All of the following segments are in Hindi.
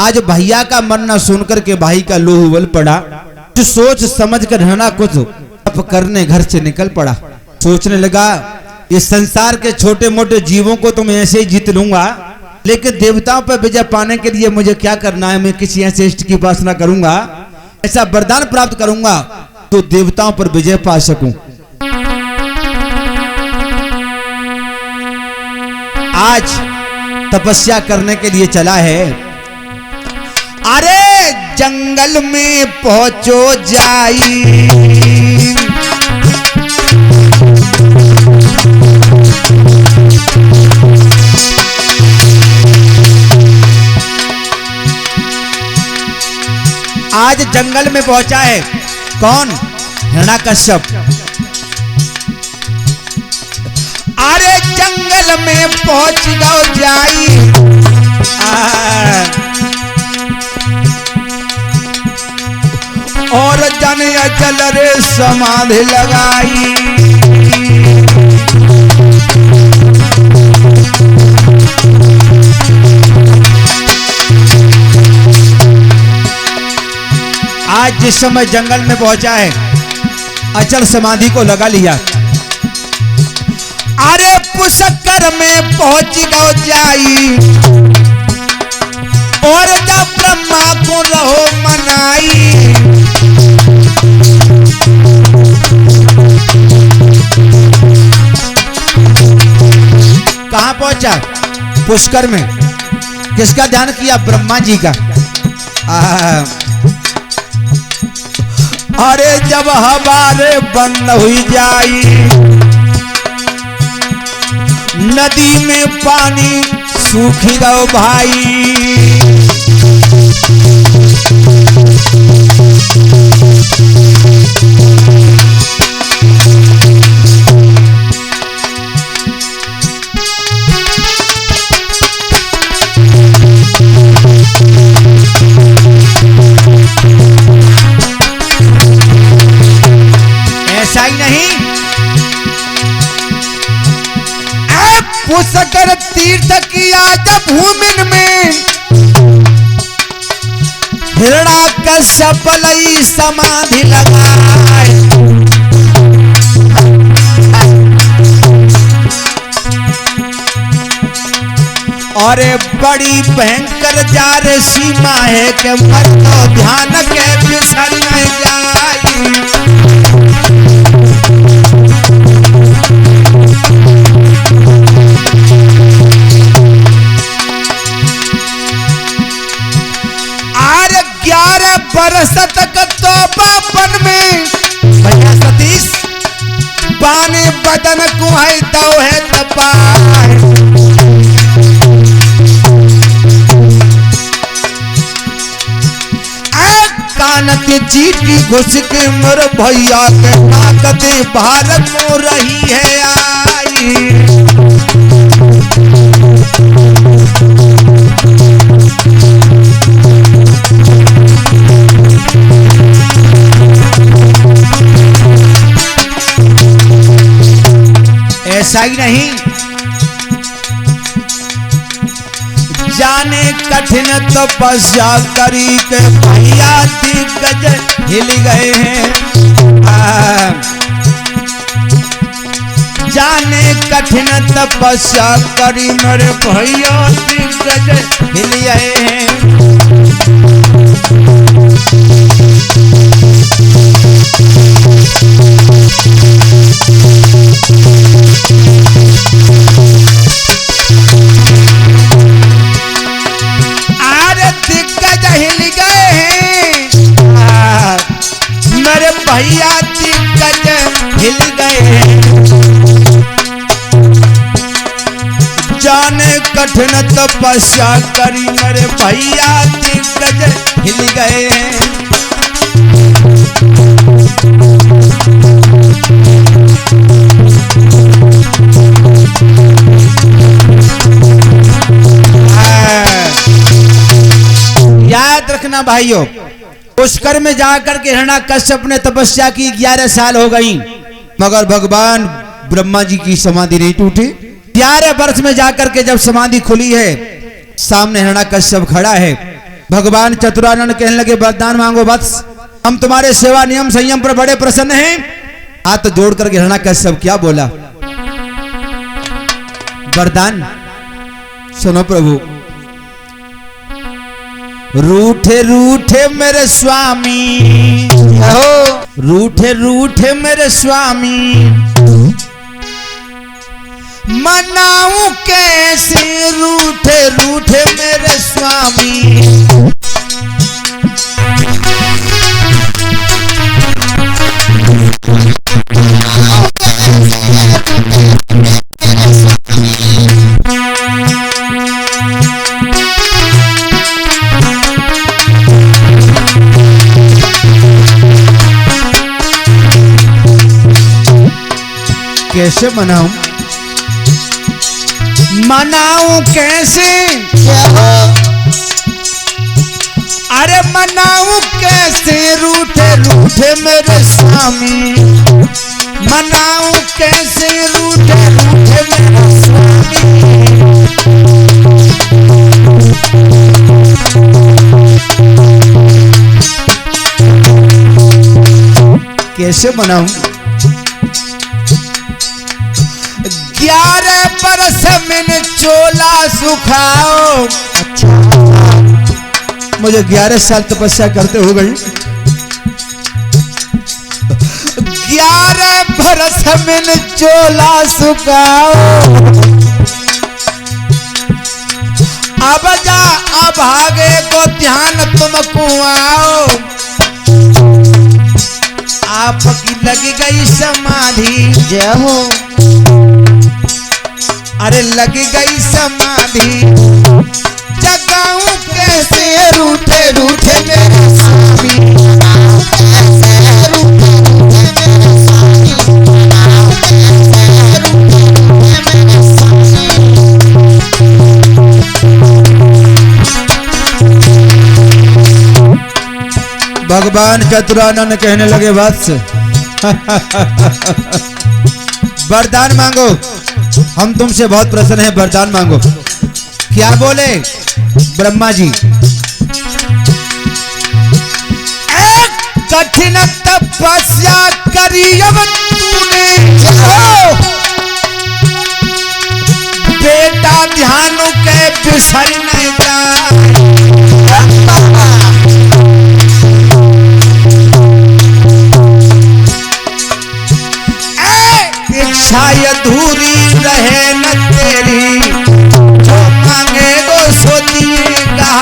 आज भैया का मरना सुनकर के भाई का लोह उबल पड़ा। जो सोच समझ कर रहना कुछ तप करने घर से निकल पड़ा। सोचने लगा इस संसार के छोटे मोटे जीवों को तो मैं ऐसे ही जीत लूंगा, लेकिन देवताओं पर विजय पाने के लिए मुझे क्या करना है। मैं किसी ऐसे इष्ट की उपासना करूंगा, ऐसा वरदान प्राप्त करूंगा तो देवताओं पर विजय पा सकूं। आज तपस्या करने के लिए चला है। अरे जंगल में पहुंचो जाई, आज जंगल में पहुंचा है कौन? हिरण्याकश्यप। अरे जंगल में पहुंच गो जाई, और जन अचल रे समाधि लगाई। आज जिस समय जंगल में पहुंचा है अचल समाधि को लगा लिया। अरे पुष्कर में पहुंच गो जाई, और जब ब्रह्मा को रहो मनाई। कहां पहुंचा? पुष्कर में। किसका ध्यान किया? ब्रह्मा जी का। अरे जब हमारे बंद हुई जाई, नदी में पानी सूख गो भाई। ऐसा ही नहीं, पुष्कर तीर्थ किया जब भूमिन में, हिरण्याकश्यप लई समाधि लगाए। अरे बड़ी भयंकर जार सीमा है कि मर तो ध्यान के बिसर न जाए। बरस तक तो बापन में भैया सतीश बाने बदन को है तो है तपाए। कानत चीटी घुस के मोर भैया के ताकत भारत में रही है आई। ऐसा ही नहीं, जाने कठिन तपस्या करी के भैया दिग्गज हिल गए हैं। जाने कठिन तपस्या करी मेरे भैया दिग्गज हिल गए हैं। भैया दिग्गज हिल गए हैं। जाने कठिन तपस्या करी मेरे भैया दिग्गज हिल गए हैं। याद रखना भाइयों, पुष्कर में जाकर के हिरण्याकश्यप ने तपस्या की 11 साल हो गई, मगर भगवान ब्रह्मा जी की समाधि नहीं टूटी। 11 वर्ष में जाकर के जब समाधि खुली है, सामने हिरण्याकश्यप खड़ा है। भगवान चतुरानन कहने लगे वरदान मांगो वत्स, हम तुम्हारे सेवा नियम संयम पर बड़े प्रसन्न हैं। हाथ जोड़ करके हिरण्याकश्यप क्या बोला, वरदान सुनो प्रभु। रूठे रूठे मेरे स्वामी, रूठे रूठे मेरे स्वामी, मनाऊं कैसे रूठे रूठे मेरे स्वामी। कैसे मनाऊं, मनाऊं कैसे, अरे मनाऊं कैसे रूठे रूठे मेरे स्वामी, मनाऊं कैसे रूठे रूठे मेरे स्वामी। कैसे मनाऊं, 11 बरस मैंने चोला सुखाओ। अच्छा, मुझे 11 साल तपस्या करते हो गई, 11 बरस मैंने चोला सुखाओ। अब जा अब आगे को ध्यान तुमको आओ। आपकी लगी गई समाधि, जय हो, अरे लगी गई समाधि, जगाऊं कैसे रूठे रूठे मेरे स्वामी। भगवान चतुरानन कहने लगे वत्स वरदान मांगो, हम तुमसे बहुत प्रसन्न हैं, वरदान मांगो। क्या बोले ब्रह्मा जी, एक कठिन तपस्या करी अब तूने, बेटा ध्यान के बिसर नहीं जाए। इच्छा अधूरी रहे न तेरी, जो मांगे वो सो दिएगा।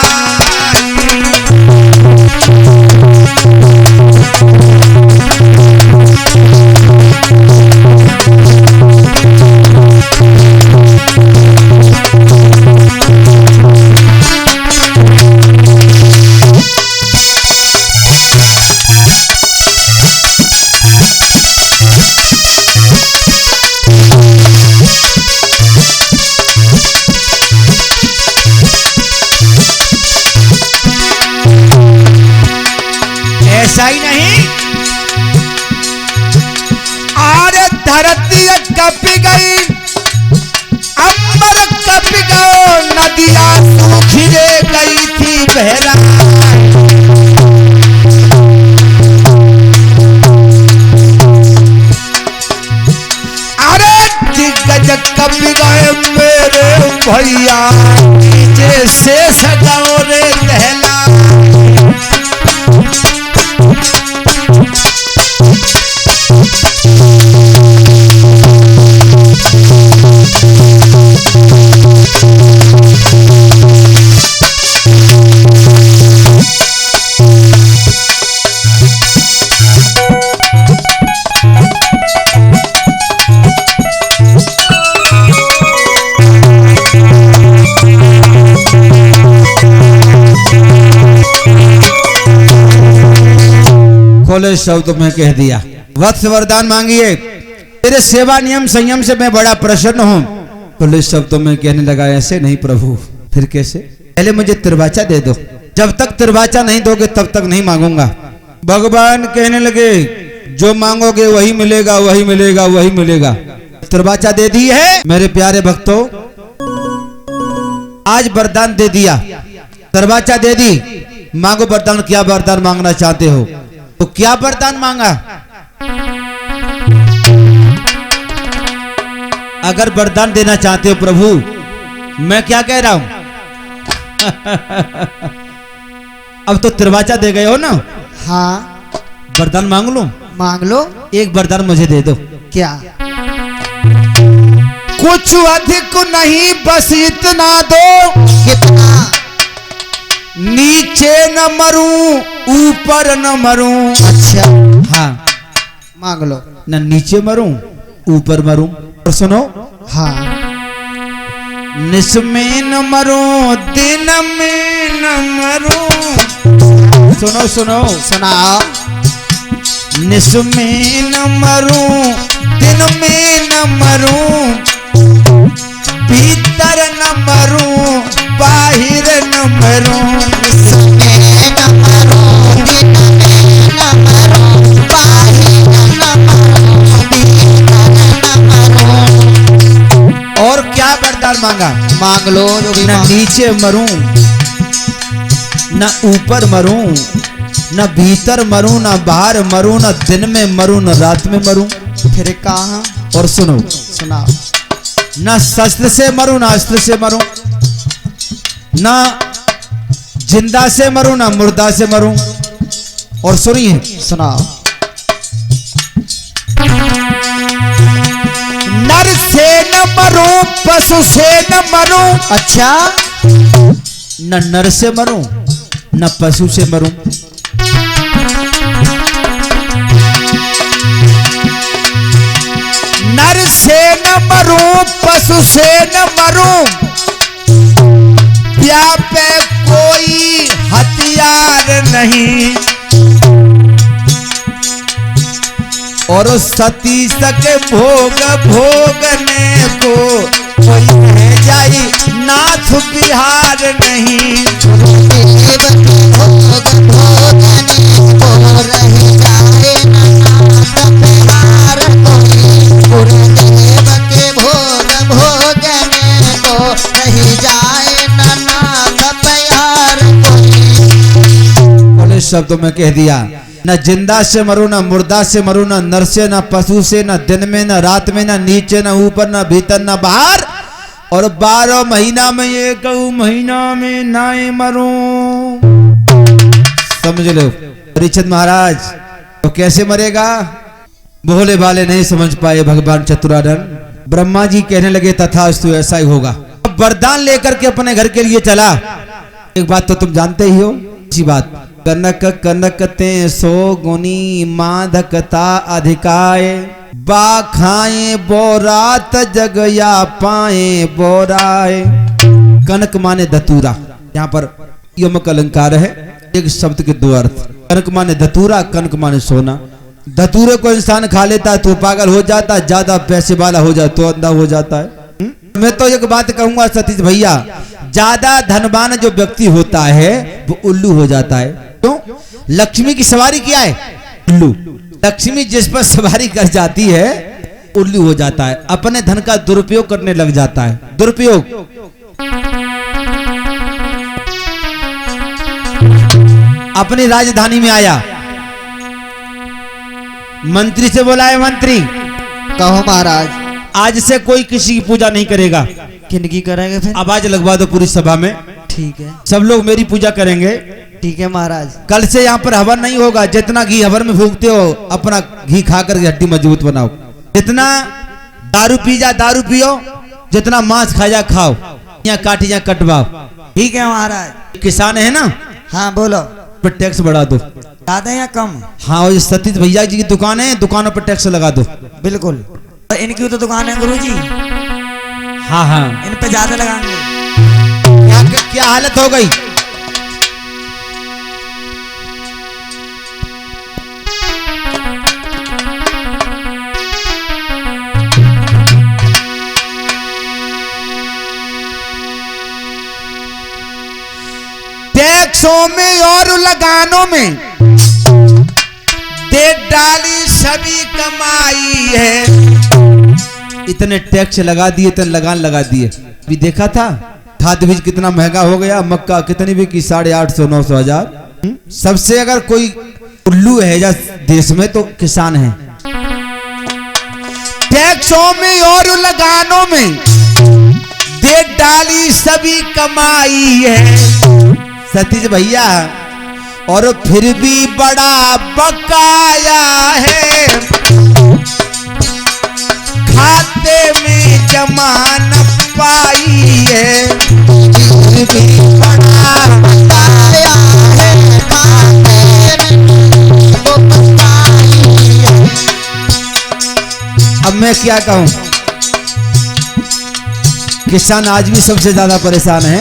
ऐसा ही नहीं, आरे धरती कप गई, अंबर कप गयो, नदियां सूखी रे गई थी बहरा। अरे दिग्गज कप गए मेरे भैया, नीचे से सगाओ रे दहला। खोले शब्द में कह दिया, वत्स वरदान मांगिए, तेरे सेवा नियम संयम से मैं बड़ा प्रसन्न हूँ। खुले शब्दों में कहने लगा, ऐसे नहीं प्रभु, फिर कैसे, पहले मुझे तिरवाचा दे दो, जब तक तिरवाचा नहीं दोगे तब तक नहीं मांगूंगा। भगवान कहने लगे, जो मांगोगे वही मिलेगा, वही मिलेगा, वही मिलेगा। तिरवाचा दे दी है मेरे प्यारे भक्तों, आज वरदान दे दिया, तिरवाचा दे दी। मांगो वरदान, क्या वरदान मांगना चाहते हो? तो क्या वरदान मांगा? अगर वरदान देना चाहते हो प्रभु, मैं क्या कह रहा हूं अब तो तिरवाचा दे गए हो ना। हाँ वरदान मांग लो। मांग लो। एक वरदान मुझे दे दो। क्या? कुछ अधिक नहीं, बस इतना दो, कितना? नीचे न मरूं ऊपर न मरूं। अच्छा हाँ मांग लो। न नीचे मरूं ऊपर मरूं। और सुनो, हाँ निस में न मरूं दिन में न मरूं। सुनो सुनो सुनाओ। निस में न मरूं दिन में न मरूं, भीतर न मरूं बाहिर न मरूं। इसमें न मरूं, दिन में न मरूं, बाहिर न मरूं, भीतर न मरूं। और क्या वरदान मांगा? मांग लो जो भी न मांग। नीचे मरूं न ऊपर मरूं, न भीतर मरूं न बाहर मरूं, न दिन में मरूं न रात में मरूं। फिर कहाँ? और सुनो, सुनाओ। न शस्त्र से मरूं न अस्त्र से मरूं, न जिंदा से मरूं न मुर्दा से मरूं। और सुनिए, सुनाओ। नर से न मरूं पशु से न मरूं। अच्छा न नर से मरूं न पशु से मरूं। नर से न मरूं पशु से न मरूं, व्यापे कोई हथियार नहीं। और सती सके भोग भोगने को कोई रह जाई नाथ बिहार नहीं। देव के भोग भोगने को रह जाए नाथ बिहार कोई। गुरुदेव के भोग भोगने को रह जाए नाथ बिहार कोई। बोले शब्दों में कह दिया, न जिंदा से मरूं न मुर्दा से मरूं, न नर से न पशु से, न दिन में न रात में, न नीचे न ऊपर न भीतर न बाहर। और 12 महीना में एक महीना में नाए मरूं। समझ लो परीक्षित महाराज, तो कैसे मरेगा? भोले भाले नहीं समझ पाए भगवान चतुरानन। ब्रह्मा जी कहने लगे तथास्तु, ऐसा ही होगा। अब वरदान लेकर के अपने घर के लिए चला। एक बात तो तुम जानते ही हो, अच्छी बात, कनक कनकते सो गुनी माधकता अधिकाय, बा खाए बोरात जग या पाए बोराए। कनक माने धतूरा, यहाँ पर यमक अलंकार है, एक शब्द के दो अर्थ। कनक माने धतूरा, कनक माने सोना। धतूरे को इंसान खा लेता है तो पागल हो जाता है, ज्यादा पैसे वाला हो जाए तो अंधा हो जाता है। मैं तो एक बात कहूंगा सतीश भैया, ज्यादा धनवान जो व्यक्ति होता है वो उल्लू हो जाता है। क्यों? लक्ष्मी की सवारी क्या है? उल्लू। लक्ष्मी जिस पर सवारी कर जाती है उल्लू हो जाता है, अपने धन का दुरुपयोग करने लग जाता है। दुरुपयोग, अपनी राजधानी में आया, मंत्री से बोला है, मंत्री कहो महाराज। आज से कोई किसी की पूजा नहीं करेगा। किनकी करेंगे फिर? आवाज लगवा दो पूरी सभा में। ठीक है। सब लोग मेरी पूजा करेंगे। ठीक है महाराज। कल से यहाँ पर हवन नहीं होगा। जितना घी हवन में फूकते हो अपना घी खाकर हड्डी मजबूत बनाओ। जितना दारू पी जा दारू पियो, जितना मांस खा जा खाओ, यहाँ काटी जा कटवाओ। ठीक है महाराज। किसान है ना, हाँ बोलो। पर टैक्स बढ़ा दो। ज्यादा या कम? हाँ, और सतीश भैया जी की दुकान है, दुकानों पर टैक्स लगा दो। बिल्कुल। तो इनकी तो दुकान है गुरुजी। हाँ हाँ, इन पे ज्यादा लगाएंगे। क्या हालत हो गई? टैक्सों में और लगानों में दे डाली सभी कमाई है। इतने टैक्स लगा दिए, इतने लगान लगा दिए। अभी देखा था खाद बीज कितना महंगा हो गया। मक्का कितनी बिकी? 850, 900 हजार। सबसे अगर कोई उल्लू है या देश में तो किसान है। टैक्सों में और लगानों में दे डाली सभी कमाई है सतीश भैया, और फिर भी बड़ा बकाया है, खाते में जमा न पाई है, फिर भी बड़ा बकाया है, खाते में तो पाई है। अब मैं क्या कहूं, किसान आज भी सबसे ज्यादा परेशान है,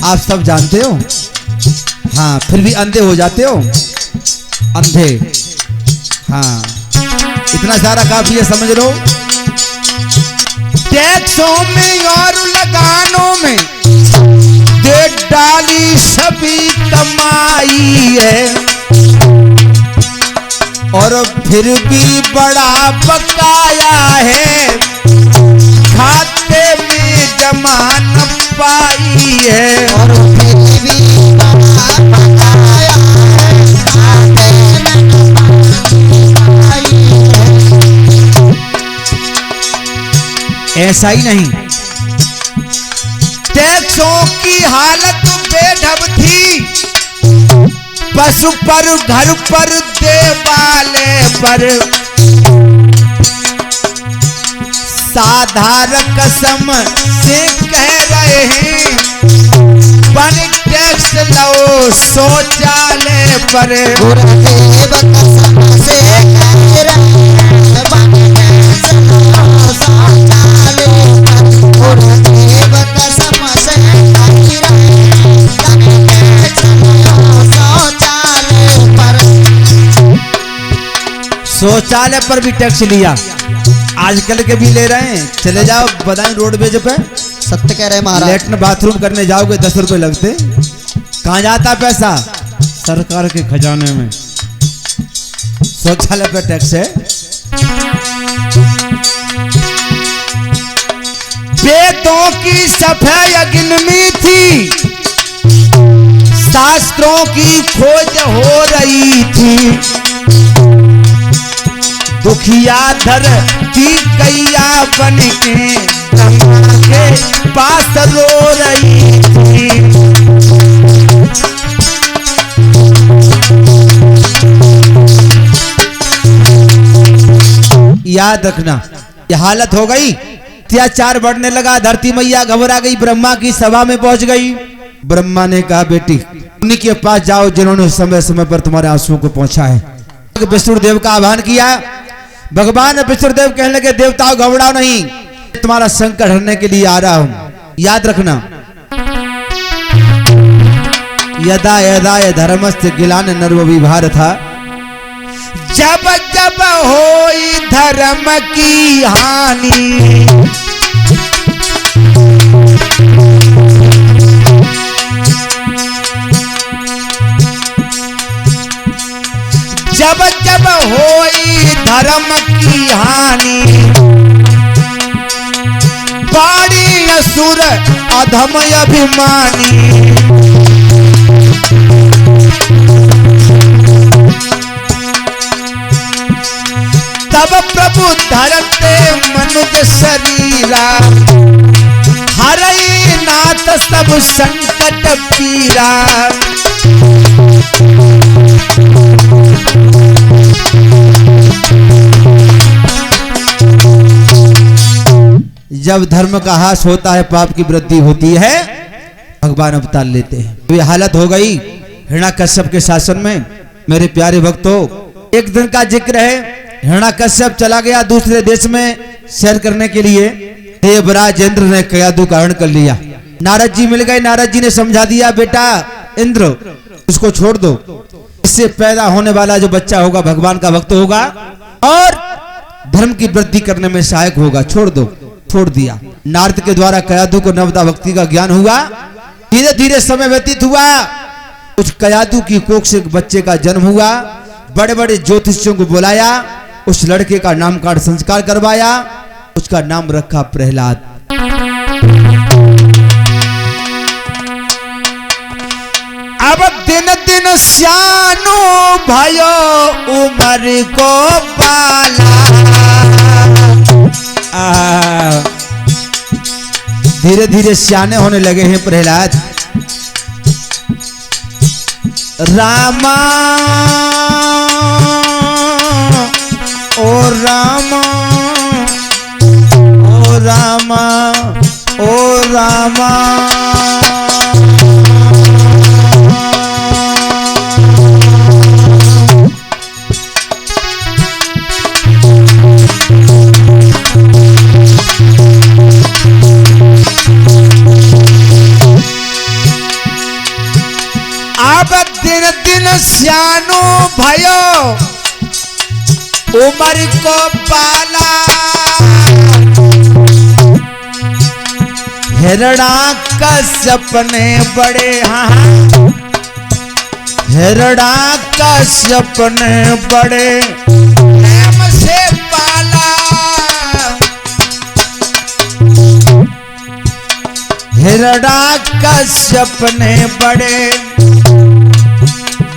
आप सब जानते हो। हाँ, फिर भी अंधे हो जाते हो, अंधे। हाँ, इतना सारा काफी है, समझ लो। टैक्सों में और लगानों में दे डाली सभी कमाई है, और फिर भी बड़ा बकाया है, खाते में जमा न पाई है, और फिर भी बड़ा बकाया है, खाते में न पाई है। ऐसा ही नहीं, टैक्सों की हालत बेढब थी, पशु पर घर पर देवाले पर, साधारण कसम से कह रहे हैं, बन टैक्स लो शौचालय पर, गुरुदेव कसम से कह रहे हैं, बन टैक्स लो शौचालय पर, गुरुदेव कसम से कह रहे हैं, बन टैक्स लो शौचालय पर। शौचालय पर भी टैक्स लिया, आजकल के भी ले रहे हैं। चले जाओ बदायूं रोडवेज पे, सत्य कह रहे महाराज, लेटरिन बाथरूम करने जाओगे 10 रुपए लगते, कहाँ जाता पैसा? सरकार के खजाने में। शौचालय पे टैक्स है। वेदों की सफाई अग्नि थी, शास्त्रों की खोज हो रही थी, दुखिया धरती गैया बन के ब्रह्मा के पास रो रही थी। याद रखना, ये हालत हो गई, अत्याचार बढ़ने लगा, धरती मैया घबरा गई, ब्रह्मा की सभा में पहुंच गई। ब्रह्मा ने कहा, बेटी उन्हीं के पास जाओ जिन्होंने समय समय पर तुम्हारे आंसुओं को पहुंचा है। विष्णुदेव का आह्वान किया। भगवान विष्णुदेव कहने लगे, देवताओं घबराओ नहीं, तुम्हारा संकट हरने के लिए आ रहा हूं। याद रखना, यदा यदा धर्मस्य गिलान नरविभार था, जब जब होई धर्म की हानि, जब जब होई धर्म की हानि, बाड़ी असुर अधम अभिमानी, तब प्रभु धरते मनुज शरीरा, हरई नाथ सब संकट पीरा। जब धर्म का ह्रास होता है, पाप की वृद्धि होती है, भगवान अवतार लेते हैं। तो ये हालत हो गई हिरण्याकश्यप के शासन में। मेरे प्यारे भक्तों, एक दिन का जिक्र है, हिरण्याकश्यप चला गया दूसरे देश में सैर करने के लिए। देवराज इंद्र ने कयादू का हरण कर लिया। नारद जी मिल गए, नारद जी ने समझा दिया, बेटा इंद्र उसको छोड़ दो, इससे पैदा होने वाला जो बच्चा होगा भगवान का भक्त होगा और धर्म की वृद्धि करने में सहायक होगा, छोड़ दो। छोड़ दिया। नारद के द्वारा कयादू को नवदा भक्ति का ज्ञान हुआ। धीरे धीरे समय व्यतीत हुआ, उस कयादू की कोख से बच्चे का जन्म हुआ। बड़े बड़े ज्योतिषियों को बुलाया, उस लड़के का नामकरण संस्कार करवाया, उसका नाम रखा प्रहलाद। अब दिन सियानो भयो उमर को पाला। धीरे धीरे सियाने होने लगे हैं प्रहलाद। रामा ओ रामा ओ रामा ओ रामा। अब दिन दिन सियानो भयो उमर को पाला। हिरण्याकश्यप ने बड़े हिरण्याकश्यप ने बड़े प्रेम से पाला। हिरण्याकश्यप ने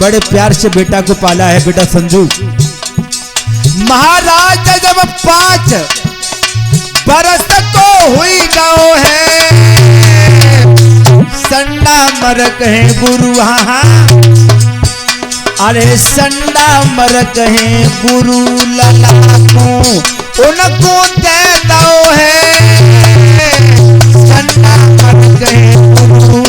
बड़े प्यार से बेटा को पाला है। बेटा संजू, महाराज जब 5 बरस को हुई गौ है, संडा मरक है गुरु। अरे संडा मरक है गुरु लला को उनको दे दो है। संडा मरक है गुरु।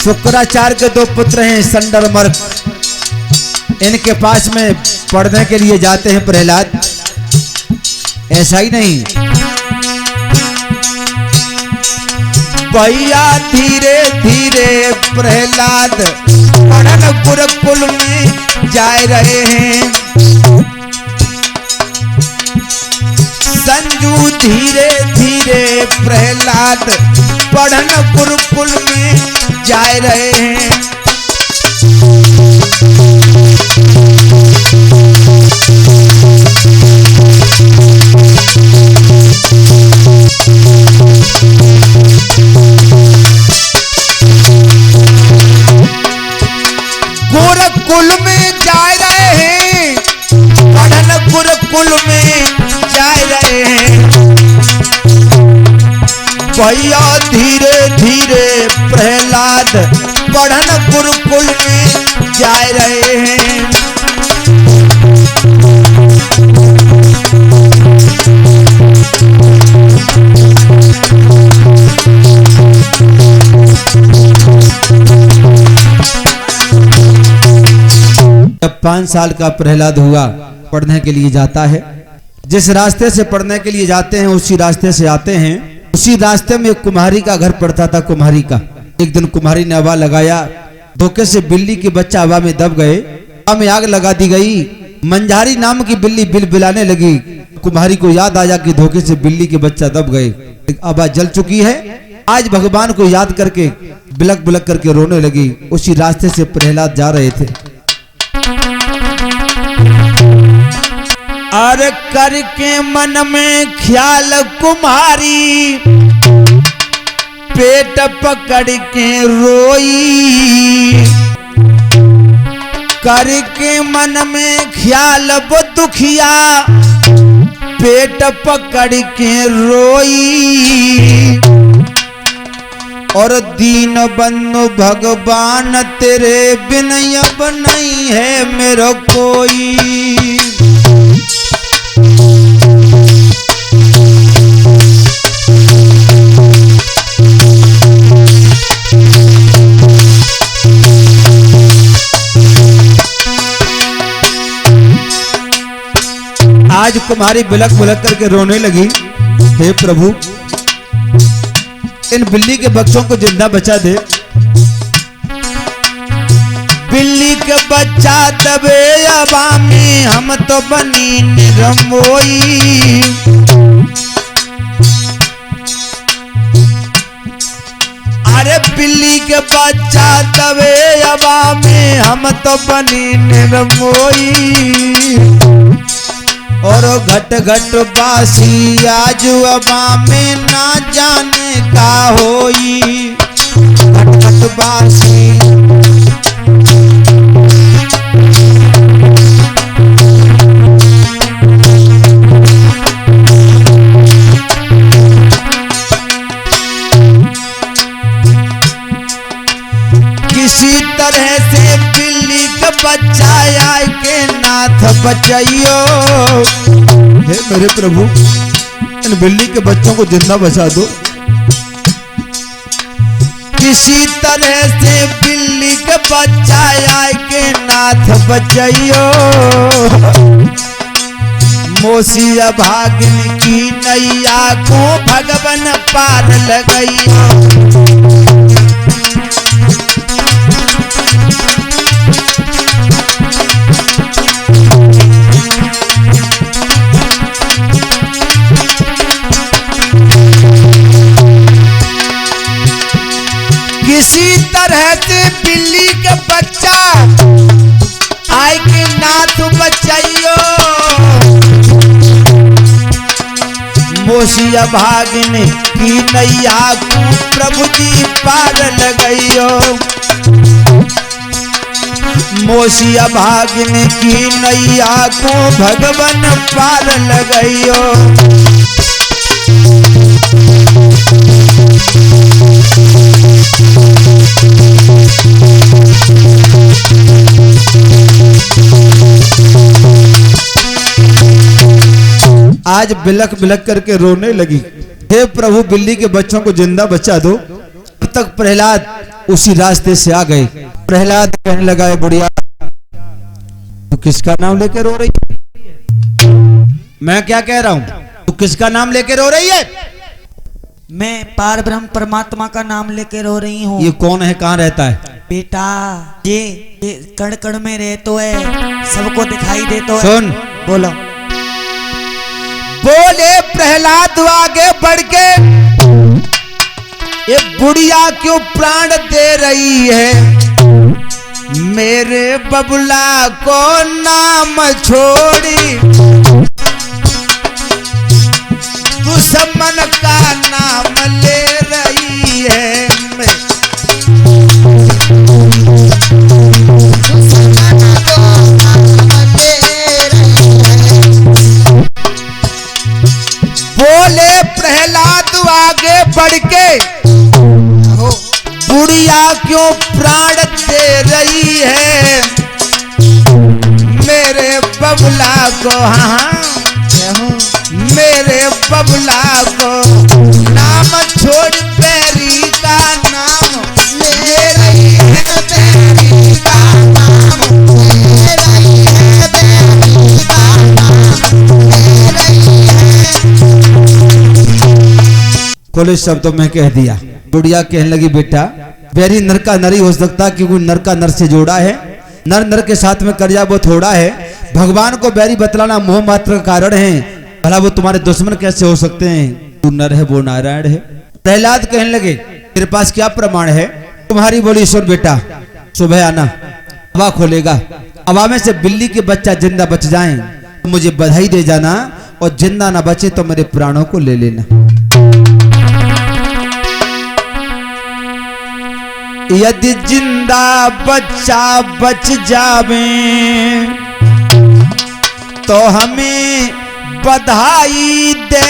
शुक्राचार्य के 2 पुत्र हैं संडर मर्क। इनके पास में पढ़ने के लिए जाते हैं प्रहलाद। ऐसा ही नहीं, भैया धीरे धीरे प्रहलाद पढ़न गुरुकुल में जा रहे हैं। संजू धीरे धीरे प्रहलाद पढ़न गुरुकुल में जा रहे हैं। गुरुकुल में जा रहे हैं, पढ़न गुरुकुल में जा रहे हैं। भैया धीरे धीरे प्रहलाद पढ़न गुरुकुल में जा रहे हैं। जब 5 साल का प्रहलाद हुआ, पढ़ने के लिए जाता है। जिस रास्ते से पढ़ने के लिए जाते हैं उसी रास्ते से आते हैं। उसी रास्ते में एक कुम्हारी का घर पड़ता था। कुम्हारी का एक दिन कुम्हारी ने हवा लगाया, धोखे से बिल्ली के बच्चा हवा में दब गए। हवा में आग लगा दी गई। मंझारी नाम की बिल्ली बिलबिलाने लगी। कुम्हारी को याद आया कि धोखे से बिल्ली के बच्चा दब गए, हवा जल चुकी है। आज भगवान को याद करके बिलक बिलक करके रोने लगी। उसी रास्ते से प्रहलाद जा रहे थे। अरे करके मन में ख्याल कुम्हारी, पेट पकड़ के रोई। करके मन में ख्याल वो दुखिया, पेट पकड़ के रोई। और दीन बंधु भगवान तेरे बिन अब नहीं है मेरा कोई। आज कुम्हारी बिलक बिलक करके रोने लगी, हे प्रभु इन बिल्ली के बच्चों को जिंदा बचा दे। बिल्ली के बच्चा तबे हवा में हम तो बनी निरमोई। अरे बिल्ली के बच्चा तबे हवा में हम तो बनी निरमोई। और घट घट बासी आज अबा में ना जाने का होई। घट घट बासी किसी तरह से बिल्ली का बच्चा आए के नाथ बचाइयो। हे मेरे प्रभु इन बिल्ली के बच्चों को जिंदा बचा दो। किसी तरह से बिल्ली का बच्चा आए के नाथ बचाइयो। मोसिया भागिन की नैया को भगवन पार लगइयो। किसी तरह से बिल्ली का बच्चा आए के नाथ बचाइयो। मोसिया भागिन की नैया को प्रभु जी पार लगइयो। मोसिया भागिन की नैया को भगवन पार लगइयो। आज बिलक बिलक करके रोने लगी। हे प्रभु बिल्ली के बच्चों को जिंदा बचा दो। तब तक प्रहलाद उसी रास्ते से आ गए। प्रहलाद कहने लगा है बुढ़िया तू किसका नाम लेके रो रही है? मैं क्या कह रहा हूँ? तू किसका नाम लेके रो रही है? मैं पार ब्रह्म परमात्मा का नाम लेके रो रही हूँ। ये कौन है? कहाँ रहता है? बेटा ये कण कण में रहतो है, सबको दिखाई देतो है। सुन बोलो। बोले प्रहलाद आगे बढ़ के ये बुढ़िया क्यों प्राण दे रही है? मेरे बबुला को नाम छोड़ी दुश्मन का नाम ले रही है। बोले प्रहलाद आगे बढ़ के बुढ़िया क्यों प्राण दे रही है? मेरे बबुला को हाँ मेरे बबुला को नाम छोड़ बैरी का नाम ले रही है। बैरी का नाम ले रही है। बैरी का नाम ले रही है। खुले शब्दों में कह दिया। बुढ़िया कहने लगी बेटा बैरी नर का नर ही हो सकता क्योंकि नर का नर से जोड़ा है। नर नर के साथ में कर्जा वो थोड़ा है। भगवान को बैरी बतलाना मोह मात्र का कारण है। भला वो तुम्हारे दुश्मन कैसे हो सकते हैं? तू नर है वो नारायण है। प्रहलाद कहने लगे तेरे पास क्या प्रमाण है? तुम्हारी बोली सुन बेटा सुबह आना हवा खोलेगा। हवा में से बिल्ली के बच्चा जिंदा बच जाए तो मुझे बधाई दे जाना और जिंदा ना बचे तो मेरे प्राणों को ले लेना। यदि जिंदा बच्चा बच जावे तो हमें बधाई दे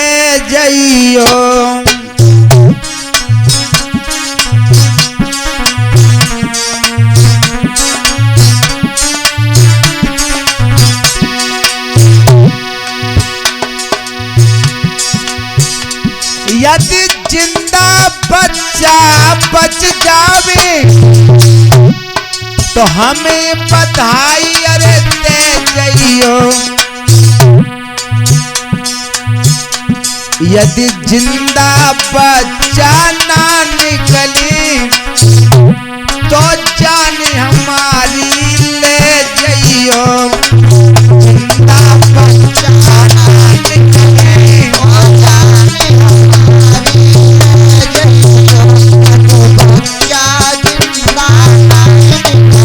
जइयो। यदि जिंदा बच्चा बच जावे तो हमें बधाई अरे दे जइयो। यदि जिंदा बच्चा ना निकली तो जान हमारी ले जइयो। जिंदा बच्चा ना निकली तो जान हमारी ले जइयो। बच्चा जिंदा ना निकली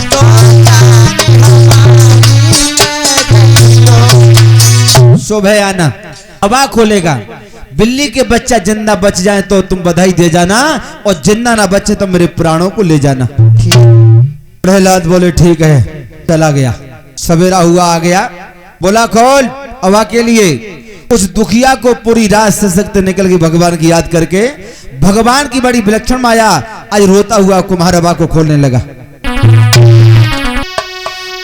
तो जान हमारी ले जइयो। सुबह आना, हवा खोलेगा। बिल्ली के बच्चा जिंदा बच जाए तो तुम बधाई दे जाना, और जिंदा ना बचे तो मेरे प्राणों को ले जाना। प्रहलाद बोले ठीक है, चला गया। सवेरा हुआ, आ गया, बोला खोल हवा के लिए। उस दुखिया को पूरी रात सशक्त निकल गई भगवान की याद करके। भगवान की बड़ी विलक्षण माया, आज रोता हुआ कुम्हार हवा को खोलने लगा।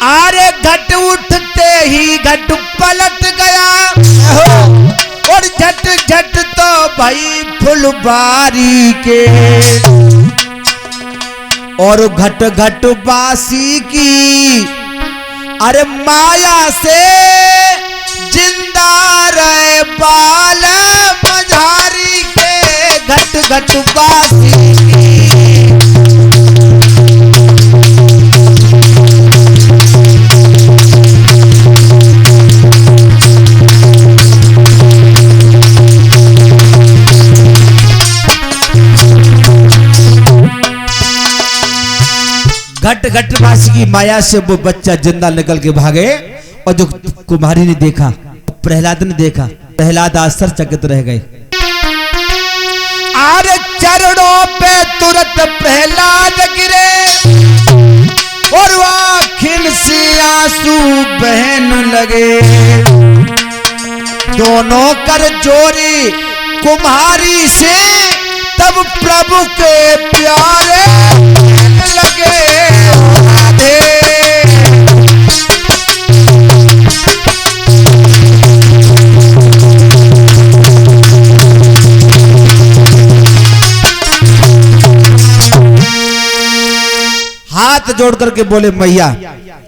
अरे घट उठते ही घट पलट गया, और झट झट तो भाई फुलबारी के, और घट घट बासी की अरे माया से जिंदा रहे बाल मझारी के, घट घट बासी की। घट घट बासी की माया से वो बच्चा जिंदा निकल के भागे, और जो कुमारी ने देखा, प्रहलाद ने देखा, प्रहलाद आश्चर्यचकित रह गए। अरे चरणों पे तुरंत प्रहलाद गिरे, और आँखों से आंसू बहने लगे। दोनों कर जोड़ी कुम्हारी से, तब प्रभु के प्यारे लगे। हाथ जोड़ करके बोले मैया,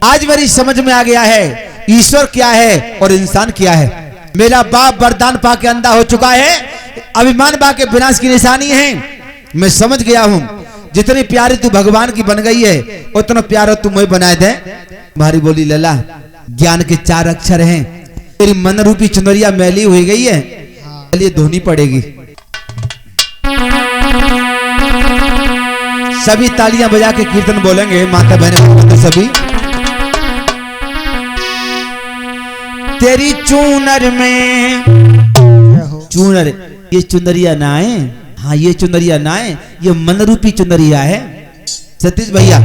आज मेरी समझ में आ गया है ईश्वर क्या है और इंसान क्या है। मेरा बाप वरदान पाके अंधा हो चुका है, अभिमान पाके विनाश की निशानी है। मैं समझ गया हूं, जितनी प्यारी तू भगवान की बन गई है, उतना प्यारा तू मुझे बना दे। तुम्हारी बोली लला, ज्ञान के 4 अक्षर हैं, तेरी मन रूपी चुनरिया मैली हुई गई है, चलिए धोनी पड़ेगी। सभी तालियां बजा के कीर्तन बोलेंगे, माता बहने सभी। तेरी चूनर में, चूनर ये चुनरिया ना है, हाँ ये चुनरिया ना है, ये मन रूपी चुनरिया है। सतीश भैया,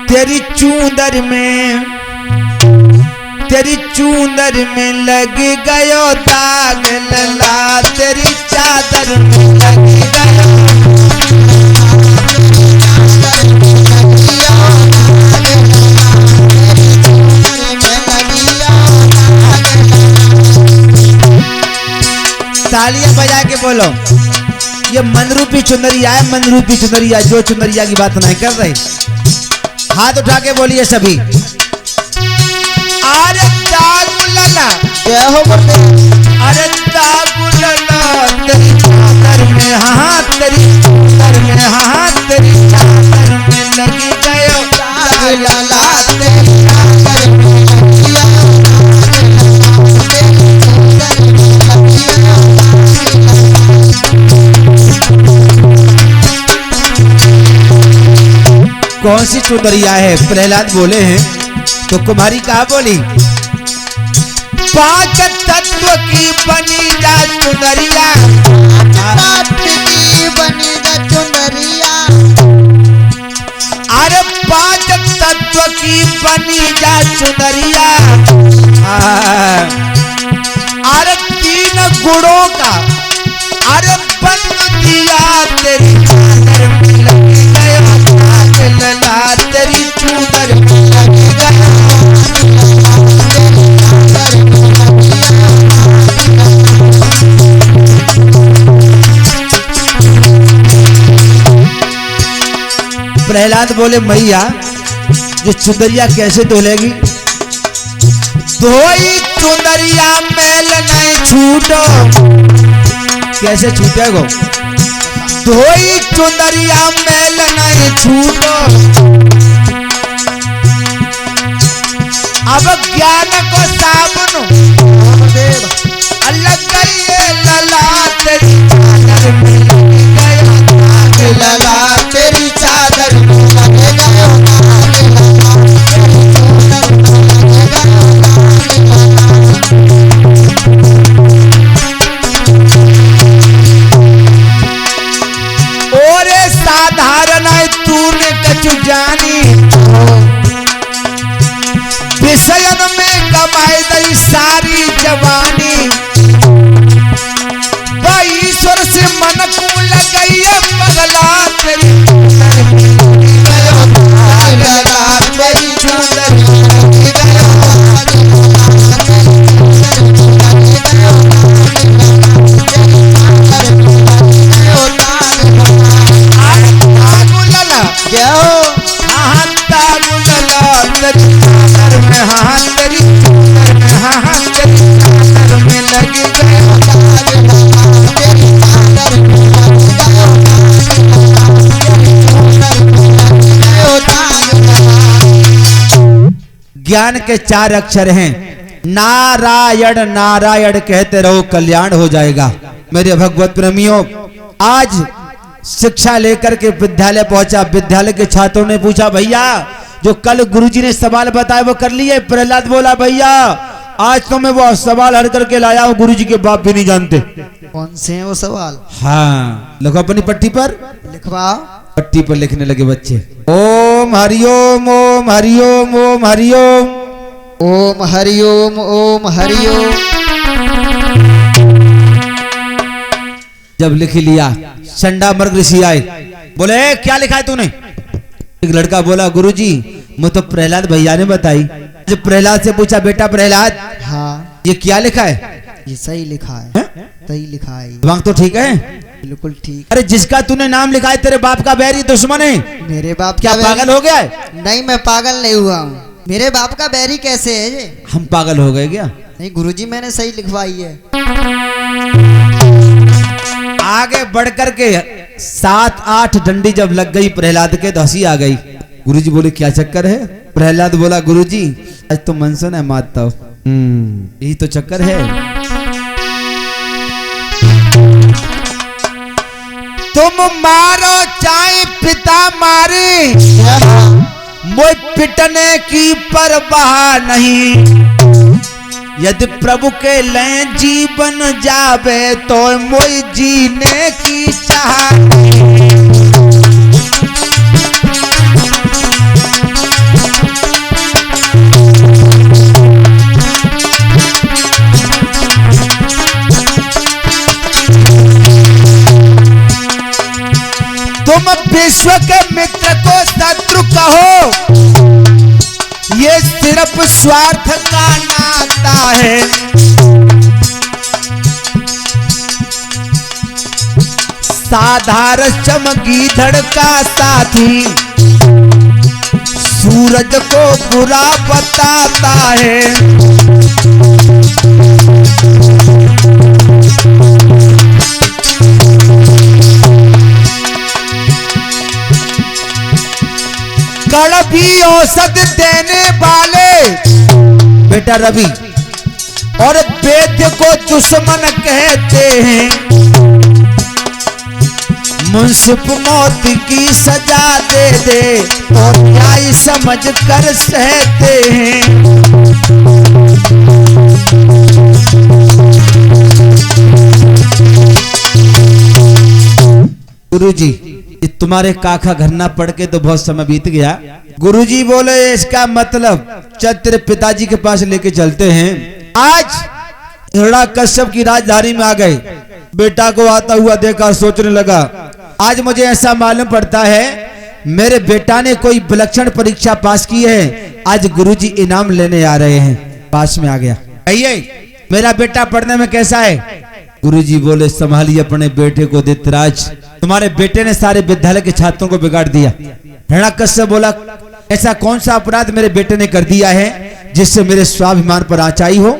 तेरी चूनर में, तेरी चूनर में लग गयो दाग लला, तेरी चादर में लग गयो। तालियां बजा के बोलो, ये मन रूपी चुनरिया है, मन रूपी चुनरिया। जो चुनरिया की बात नहीं कर रहे, हाथ उठा के बोलिए सभी। अरे दागुलला, क्या हो बोलते? अरे दागुलला, तेरी चादर में, हाँ तेरी चादर में, हाँ तेरी चादर में लगी गयो दागुलला, तेरी चादर में कौन सी चुनरिया है? प्रहलाद बोले हैं तो कुमारी कहा बोली, 5 तत्व की बनी जा चुनरिया, की बनी जा चुनरिया। अरे 5 तत्व की बनी जा चुनरिया, अरे 3 गुणों का अरे बन दिया, तेरी चादर में लगी गया लला, तेरी चूदर में लगी गया। प्रहलाद बोले मैया, ये चुनरिया कैसे धुलेगी? धोई चुनरिया मैल नहीं छूटो, कैसे छूटेगो? धोई चुनरिया मैल नहीं छूटो, अब ज्ञान को साबुन अलग गई लला, तेरी चादर में लग गया लला, तेरी चादर में लग गया। जानी विषयन में कमाए दई सारी जवानी ईश्वर से मन को लगई पगला तेरी ज्ञान के 4 अक्षर हैं। नारायण नारायण कहते रहो, कल्याण हो जाएगा। मेरे भगवत प्रेमियों, आज शिक्षा लेकर के विद्यालय पहुंचा। विद्यालय के छात्रों ने पूछा, भैया जो कल गुरुजी ने सवाल बताया वो कर लिए? प्रहलाद बोला, भैया आज तो मैं वो सवाल हल करके लाया हूँ, गुरुजी के बाप भी नहीं जानते। कौन से हैं वो सवाल? हाँ, लिखो अपनी पट्टी पर, लिखवा। पट्टी पर लिखने लगे बच्चे। ओम हरिओम, ओम हरिओम, ओम हरिओम, ओम हरिओम, ओम हरिओम। जब लिख लिया, चंडा मर्ग ऋषि आए, बोले क्या लिखा है तूने? एक लड़का बोला, गुरुजी मैं तो प्रहलाद भैया ने बताई। जब प्रहलाद से पूछा, बेटा प्रहलाद, हाँ ये क्या लिखा है? ये सही लिखा है, सही लिखा है। दिमाग तो ठीक है? बिल्कुल ठीक। अरे जिसका तूने नाम लिखा है तेरे बाप का बैरी दुश्मन है। मेरे बाप क्या पागल हो गया है? नहीं, मैं पागल नहीं हुआ हूँ। मेरे बाप का बैरी कैसे है ये? हम पागल हो गए क्या? नहीं गुरुजी, मैंने सही लिखवाई है। आगे बढ़कर के 7-8 डंडी जब लग गई प्रहलाद के तो हंसी आ गई। गुरुजी बोले क्या चक्कर है? प्रहलाद बोला, गुरुजी आज तो मन से न मारता हूँ, यही तो चक्कर है। तुम मारो चाहे पिता मारे, मोय पिटने की परवाह नहीं। यदि प्रभु के लिए जीवन जावे तो मोय जीने की चाह नहीं। तुम विश्व के मित्र को शत्रु कहो, ये सिर्फ स्वार्थ का नाता है। साधारण चमकी धड़का साथी सूरज को बुरा बताता है। कड़वी औषध देने वाले बेटा रवि और वैद्य को दुश्मन कहते हैं। मुंसिफ मौत की सजा दे दे और न्याय समझ कर सहते हैं। गुरुजी तुम्हारे काका घर ना पढ़ के तो बहुत समय बीत गया। गुरुजी बोले इसका मतलब चल तेरे पिताजी के पास लेके चलते हैं। आज हिरण्यकश्यप की राजधानी में आ गए। बेटा को आता हुआ देखा, सोचने लगा आज मुझे ऐसा मालूम पड़ता है मेरे बेटा ने कोई विलक्षण परीक्षा पास की है, आज गुरुजी इनाम लेने आ रहे हैं। पास में आ गया, कहिए मेरा बेटा पढ़ने में कैसा है? गुरुजी बोले संभालिए अपने बेटे को धितराज, तुम्हारे बेटे ने सारे विद्यालय के छात्रों को बिगाड़ दिया। हिरण्यकश्यप बोला ऐसा कौन सा अपराध मेरे बेटे ने कर दिया है जिससे मेरे स्वाभिमान पर आंचाई हो?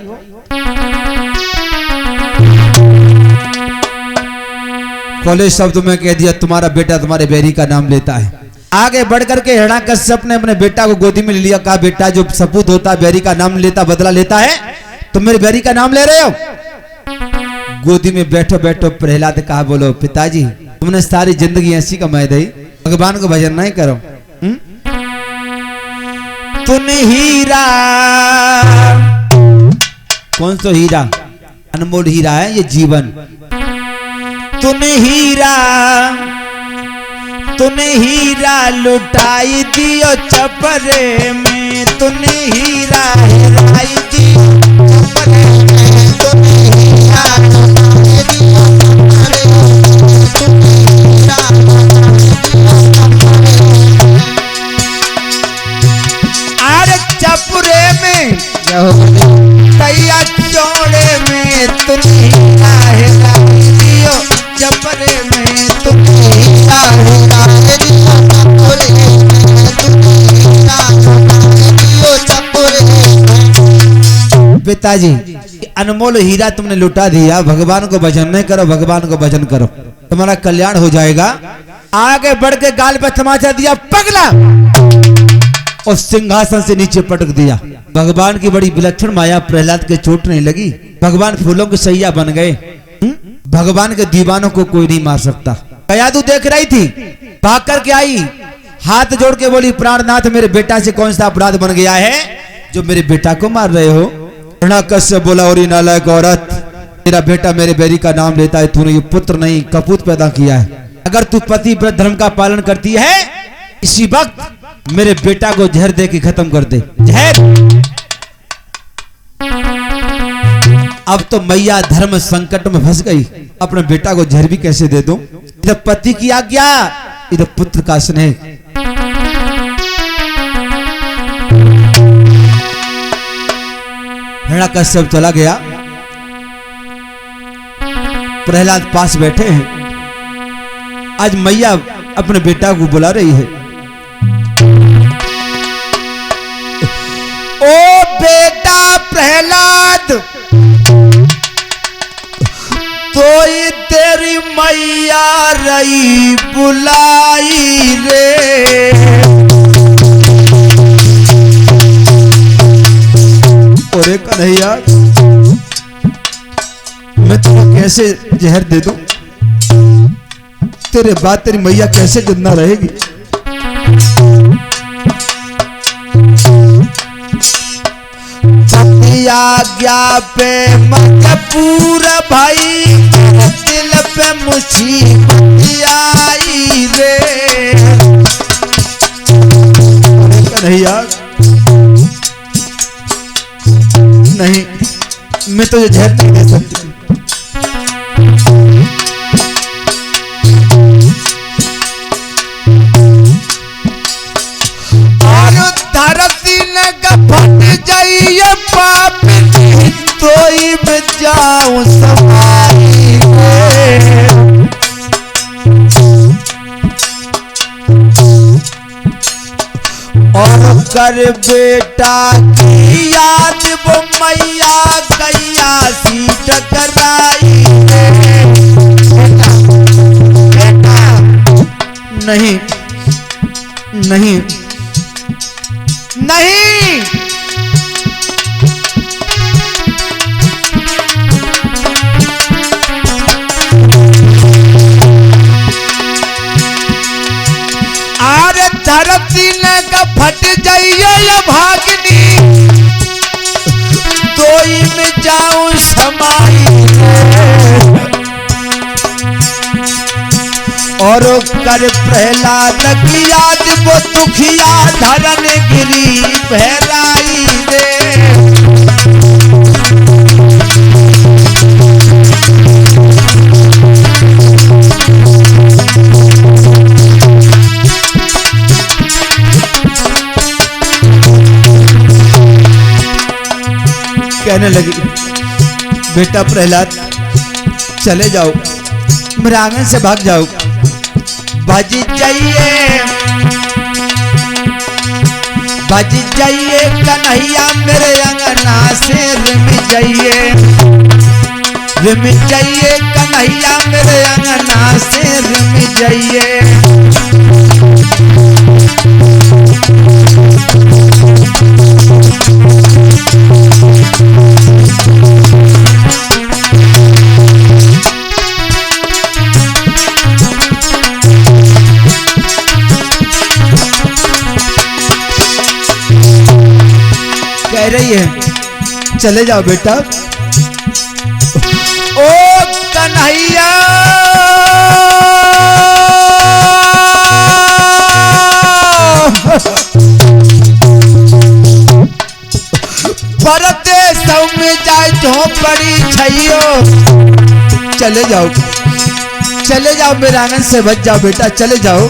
कॉलेज शब्द में कह दिया तुम्हारा बेटा तुम्हारे बैरी का नाम लेता है। आगे बढ़कर के हिरण्यकश्यप ने अपने बेटा को गोदी में ले लिया। कहा बेटा जो सपूत होता है बैरी का नाम लेता बदला लेता है, तुम मेरे बैरी का नाम ले रहे हो? गोदी में बैठो बैठो प्रहलाद कहा बोलो पिताजी तुमने सारी जिंदगी ऐसी कमाई दी, भगवान को भजन नहीं करो। तुम हीरा, कौन सा हीरा? अनमोल हीरा है ये जीवन। तुम हीरा तूने हीरा लुटाई दियो चपरे में, तूने हीरा हेराई दियो चपरे में, तूने हीरा लुटाई दियो चपरे में, तूने हीरा अरे चपरे में तैया चौड़े में, तूने हीरा हेराई दियो चपरे में, तूने हीरा हेराई दियो चपरे में, तूने हीरा हेराई दियो चपरे में। पिताजी अनमोल हीरा तुमने लुटा दिया, भगवान को भजन नहीं करो, भगवान को भजन करो, तुम्हारा कल्याण हो जाएगा। आगे बढ़ के गाल पे तमाचा दिया पगला और सिंहासन से नीचे पटक दिया। भगवान की बड़ी विलक्षण माया, प्रहलाद के चोट नहीं लगी, भगवान फूलों की सैया बन गए। भगवान के दीवानों को कोई नहीं मार सकता। कयादू देख रही थी, भाग करके आई, हाथ जोड़ के बोली प्राणनाथ मेरे बेटा से कौन सा अपराध बन गया है जो मेरे बेटा को मार रहे हो। कश्यप बोला और नालायक औरत, तेरा बेटा मेरे बैरी का नाम लेता है, तूने ये पुत्र नहीं कपूत पैदा किया है। अगर तू पति व्रत धर्म का पालन करती है इसी वक्त मेरे बेटा को जहर दे के खत्म कर दे। जहर अब तो मैया धर्म संकट में फंस गई, अपने बेटा को जहर भी कैसे दे दूं। इधर पति की आज्ञा, इधर पुत्र का स्नेह। हिरण्यकश्यप चला गया, प्रहलाद पास बैठे हैं। आज मैया अपने बेटा को बुला रही है। ओ बेटा प्रहलाद, तो ये तेरी मैया रही बुलाई रे। अरे कन्हैया, मैं तुझे कैसे जहर दे दूं, तेरे बाद तेरी मैया कैसे जिंदा रहेगी। आज्ञा पे मत पूरा भाई, दिल पे मुसीबत आई रे। कन्हैया नहीं, मैं तुझे जहर नहीं दे सकती। धरती न फट जाइए पाप, तो ही मैं जाऊं सवारी रे। और कर बेटा की याद वो मैया गैया सी टकराई रे। बेटा नहीं नहीं नहीं, अरे धरती न फट जाइए या भागनी, तो ही में जाऊं समाई। और कर प्रहलाद की याद वो दुखिया धरन गिरी बहराई रे। कहने लगी बेटा प्रहलाद चले जाओ, मेरे आंगन से भाग जाओ, भज जाइए कन्हैया मेरे अंगना से रिम जाइए कन्हैया मेरे अंगना से रिम जाइए। कह रही है चले जाओ बेटा। ओ कन्हैया झोपड़ी छैयो। चले जाओ मेरे आंगन से बच जाओ बेटा, चले जाओ।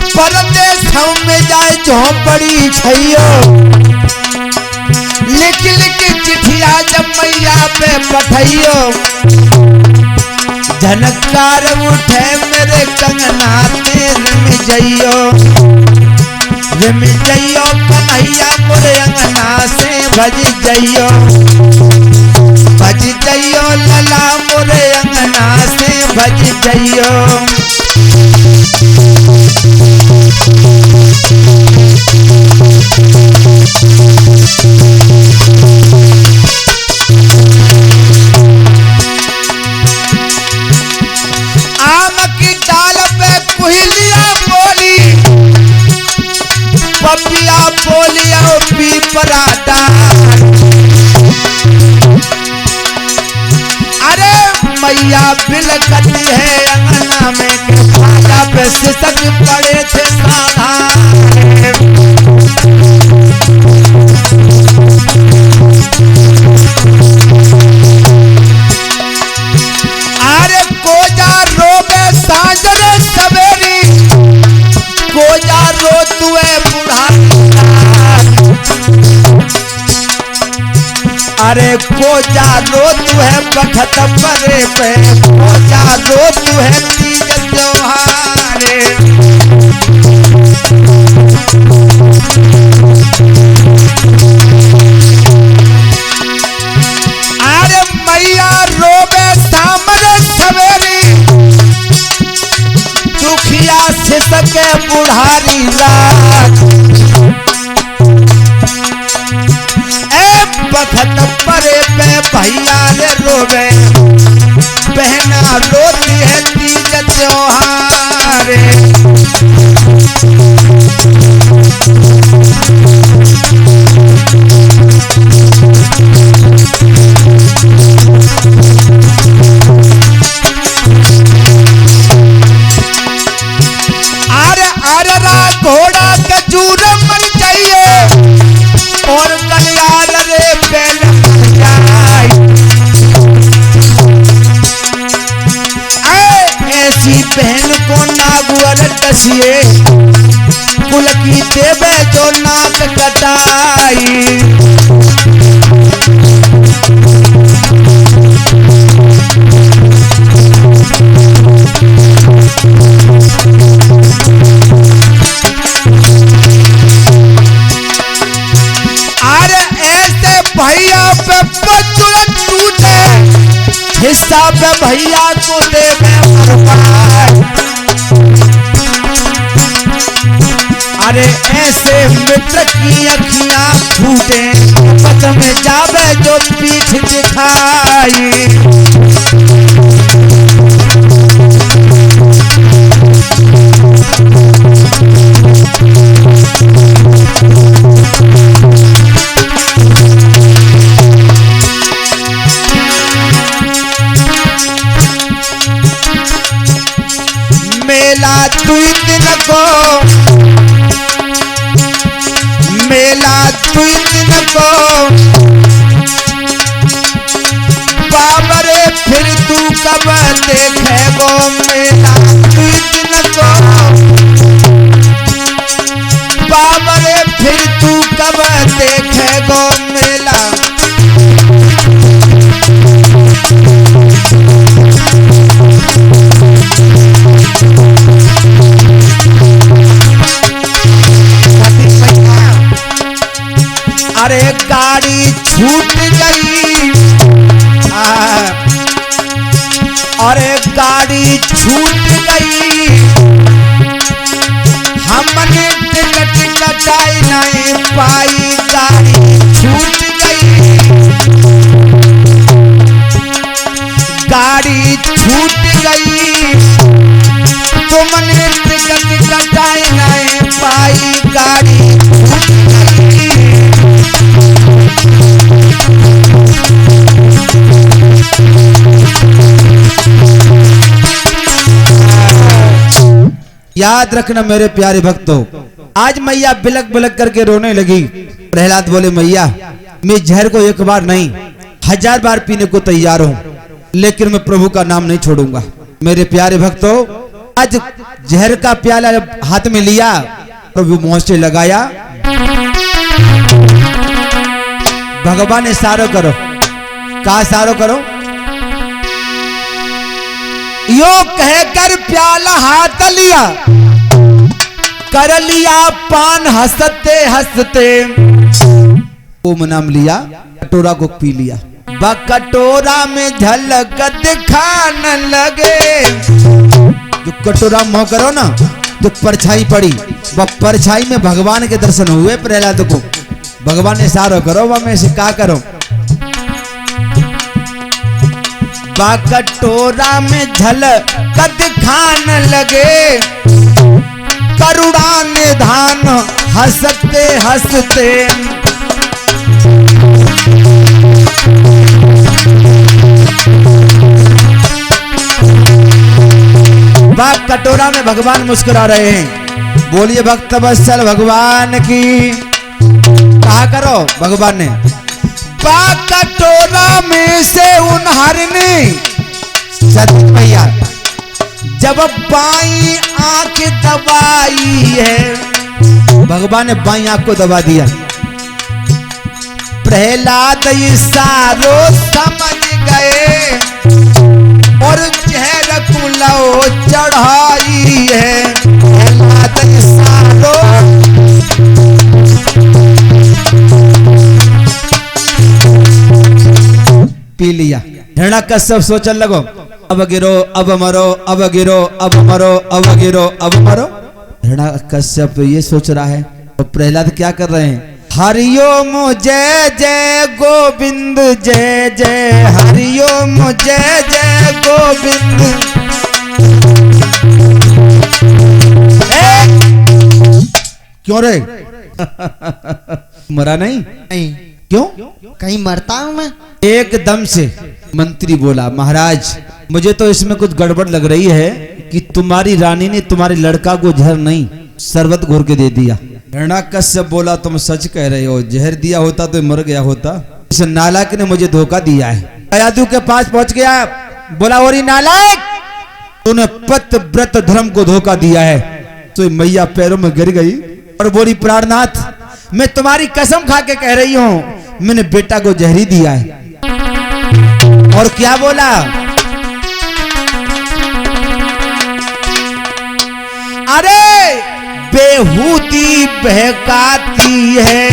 परदेश में जाए झोपड़ी छैयो, लिख लिख चिट्ठिया जब मैया पे पठैयो। झनकार उठे मेरे कंगना रिम जइयो कन्हैया मोरे अंगना से भज जइयो लला मोरे अंगना से भज जइयो। आम की डाल पे कुहलिया बोली, पपिया बोलिया पीपरा डाल। अरे मैया बिलकती है अंगना में, खाजा पे सिसक पड़े थे साधार। अरे कोजा रोबे सांझरे सवेरी, कोजा रो तुए बुढ़ा। अरे कोजा रो तू है बखत परे पे, कोजा रो तू है तीज त्योहारे। अरे मैया रोबे सामने सवेरी, दुखिया सिसके बुढ़ारी रात। बखत परे पे भैया रे रोवे, बहना रोती है तीज त्योहारे। अरे घोड़ा के जूर मर जाइए, और कल्याण रे बेल जाए। ऐसी बहन को नागुअर डसिए, कुल की देवे जो नाक कटाई। भैया पे बचुल टूटे, हिस्सा पे भैया को देवे भरपाई। अरे ऐसे मित्र की अखियां फूटे, पद में जावे जो पीठ दिखाई। मेला दुई दिन को बाबरे फिर तू कब देखेगो। मेला दुई दिन को बाबरे फिर तू कब देखेगो मेला। अरे गाड़ी छूट गई, अरे गाड़ी छूट गई, हमने टिकट कटाई नहीं पाई। गाड़ी छूट गई, गाड़ी छूट गई, तुमने टिकट कटाई नहीं पाई। गाड़ी छूट गई। याद रखना मेरे प्यारे भक्तों, आज मैया बिलक बिलक करके रोने लगी। प्रहलाद बोले मैया मैं जहर को एक बार नहीं 1000 बार पीने को तैयार हूं, लेकिन मैं प्रभु का नाम नहीं छोड़ूंगा। मेरे प्यारे भक्तों, आज जहर का प्याला हाथ में लिया, प्रभु मुंह से लगाया, भगवान इशारो करो, का इशारो करो, यो कहकर प्याला हाथ लिया, कर लिया पान हंसते हंसते, ओम नाम लिया, कटोरा को पी लिया, कटोरा में झलक दिखाने लगे। जो कटोरा मोह करो ना तो परछाई पड़ी, वह परछाई में भगवान के दर्शन हुए प्रहलाद को। भगवान ने इशारा करो, वह में से का करो, कटोरा में झलक दिखाने लगे, करुणा निधान हंसते हंसते। कटोरा में भगवान मुस्कुरा रहे हैं। बोलिए भक्त वत्सल भगवान की। कहा करो भगवान ने, कटोरा में से उन्हारने सती भैया जब बाई आंख दबाई है, भगवान ने बाई आंख को दबा दिया। प्रहलाद इशारो समझ गए और जहर कुलाओ चढ़ाई है। प्रहलाद इशारो पी लिया। हिरण्यकश्यप सोचने लगो, अब गिरो अब मरो, अब गिरो अब मरो, अब गिरो अब मरो। हिरण्यकश्यप ये सोच रहा है, तो प्रहलाद क्या कर रहे हैं, हरिओम जय जय गोविंद जय जय, हरिओम जय जय गोविंद। क्यों रे मरा नहीं? नहीं, क्यों? कहीं मरता हूं मैं? एकदम से मंत्री बोला, महाराज मुझे तो इसमें कुछ गड़बड़ लग रही है कि तुम्हारी रानी ने तुम्हारे लड़का को जहर नहीं शरबत घोर के दे दिया। हिरण्यकश्यप बोला, तुम सच कह रहे हो, जहर दिया होता तो मर गया होता। इस नालायक ने मुझे धोखा दिया है। यादू के पास पहुंच गया, बोला, और नालायक तूने पत व्रत धर्म को धोखा दिया है। तो मैया पैरों में गिर गई और बोली, प्राणनाथ मैं तुम्हारी कसम खा के कह रही हूं, मैंने बेटा को जहरी दिया है। और क्या बोला, अरे बेहूदी बहकाती है,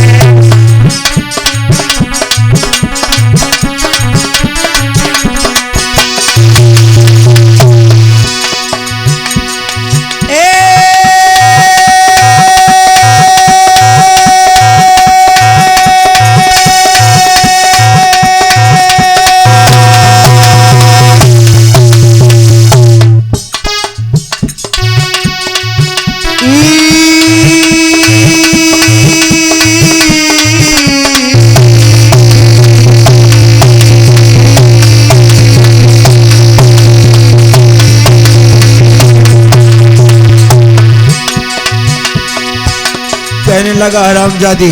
लगा हरामजादी,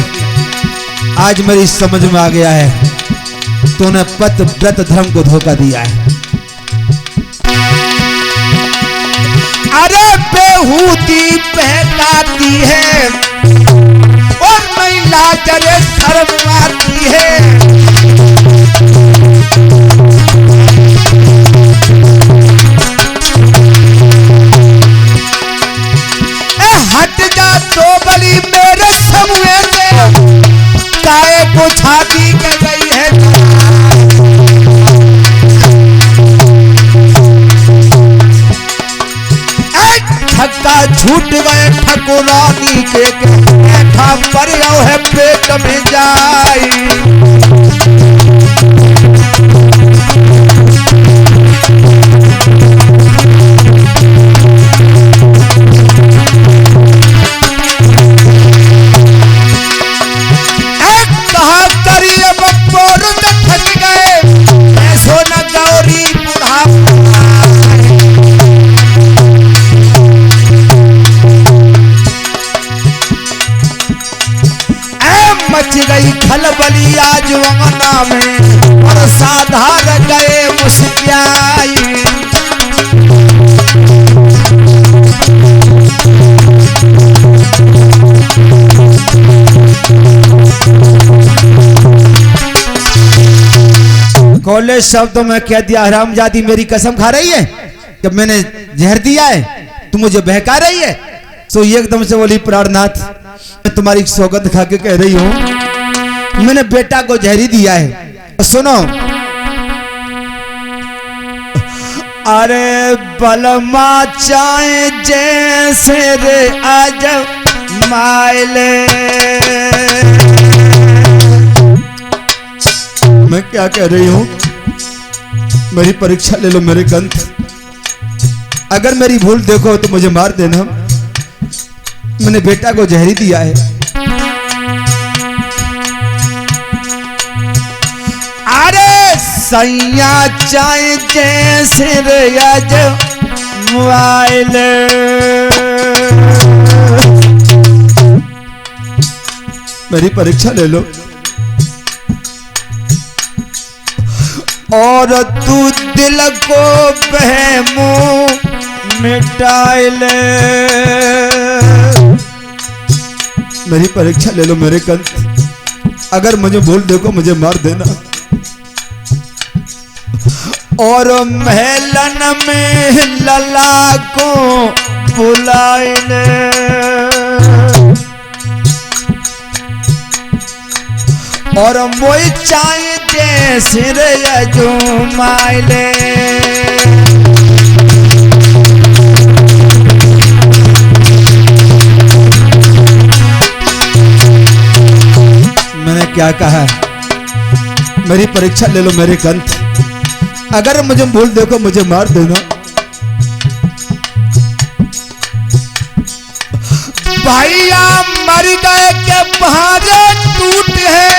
आज मेरी समझ में आ गया है, तूने पत व्रत धर्म को धोखा दिया है। अरे बेहूदी बहकाती है और महिला जरे शर्माती है। हट जा तो बली मेरे समूह से, काहे को छाती के गई है। ठक्का छूट गए ठकुरानी के, बैठा पर है पेट में जाई। मच गई खलबली आज बोले शब्दों में कह दिया, हरामजादी मेरी कसम खा रही है कि मैंने जहर दिया है, तू मुझे बहका रही है। सो एकदम से बोली, प्राणनाथ मैं तुम्हारी सौगंध खा के कह रही हूं, मैंने बेटा को जहरी दिया है। सुनो, अरे बलमा चाहे जैसे रे आज मायले, मैं क्या कह रही हूं, मेरी परीक्षा ले लो मेरे कंठ, अगर मेरी भूल देखो तो मुझे मार देना, मैंने बेटा को जहरी दिया है। अरे सैया चाहे जैसे आज मोबाइल, मेरी परीक्षा ले लो और तू दिल को बहमो मिटाए ले, मेरी परीक्षा ले लो मेरे कंठ, अगर मुझे भूल देखो मुझे मार देना। और महलन में लला को बुलाए ले, और मोई चाहे जैसे रे जो मायले, मैंने क्या कहा, मेरी परीक्षा ले लो मेरे कंठ, अगर मुझे भूल देखो मुझे मार देना। भैया मर गए के बहारे टूट है,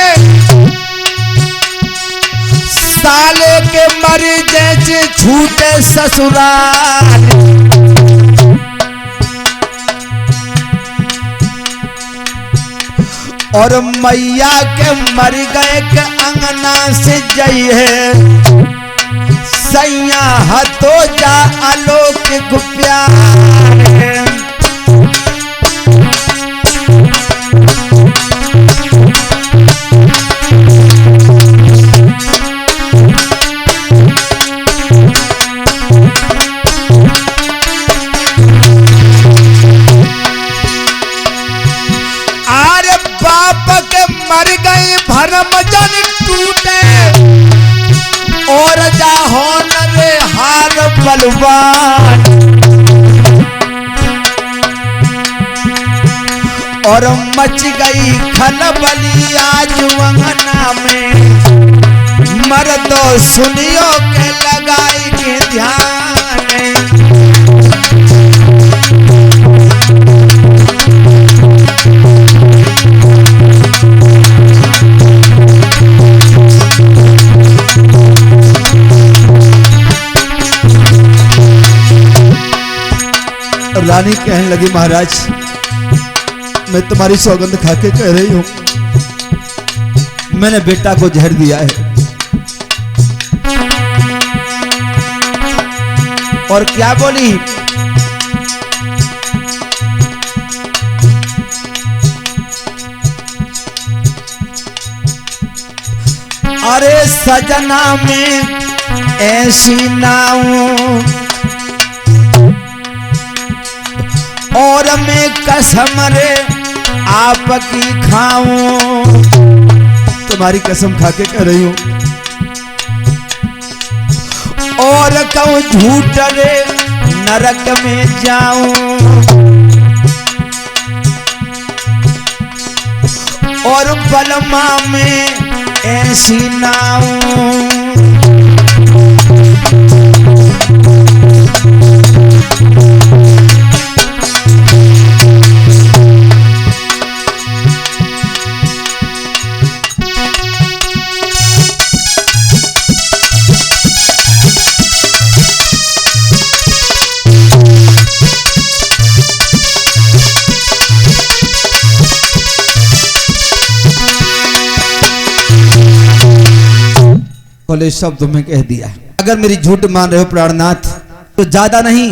साले के मर जैसे छूटे ससुराल, और मैया के मर गए के अंगना से जई है, सैया हतो जा आलोक गुप्यार, अरे बाप के मर गए भरम जन टूटे, और जा होन रे हार बलवान, और मच गई खलबली आज अंगना में, मर्दो सुनियो के लगाई के ध्यान, रानी कहने लगी, महाराज मैं तुम्हारी सौगंध खा के कह रही हूं, मैंने बेटा को जहर दिया है। और क्या बोली, अरे सजना में ऐसी नाऊ, और मैं कसम रे आपकी खाऊं, तुम्हारी कसम खा के कह रही हूं, और कहूं झूठ रे नरक में जाऊं, और बलमा में ऐसी नाऊं, बोले शब्द में कह दिया, अगर मेरी झूठ मान रहे हो प्राणनाथ तो ज्यादा नहीं,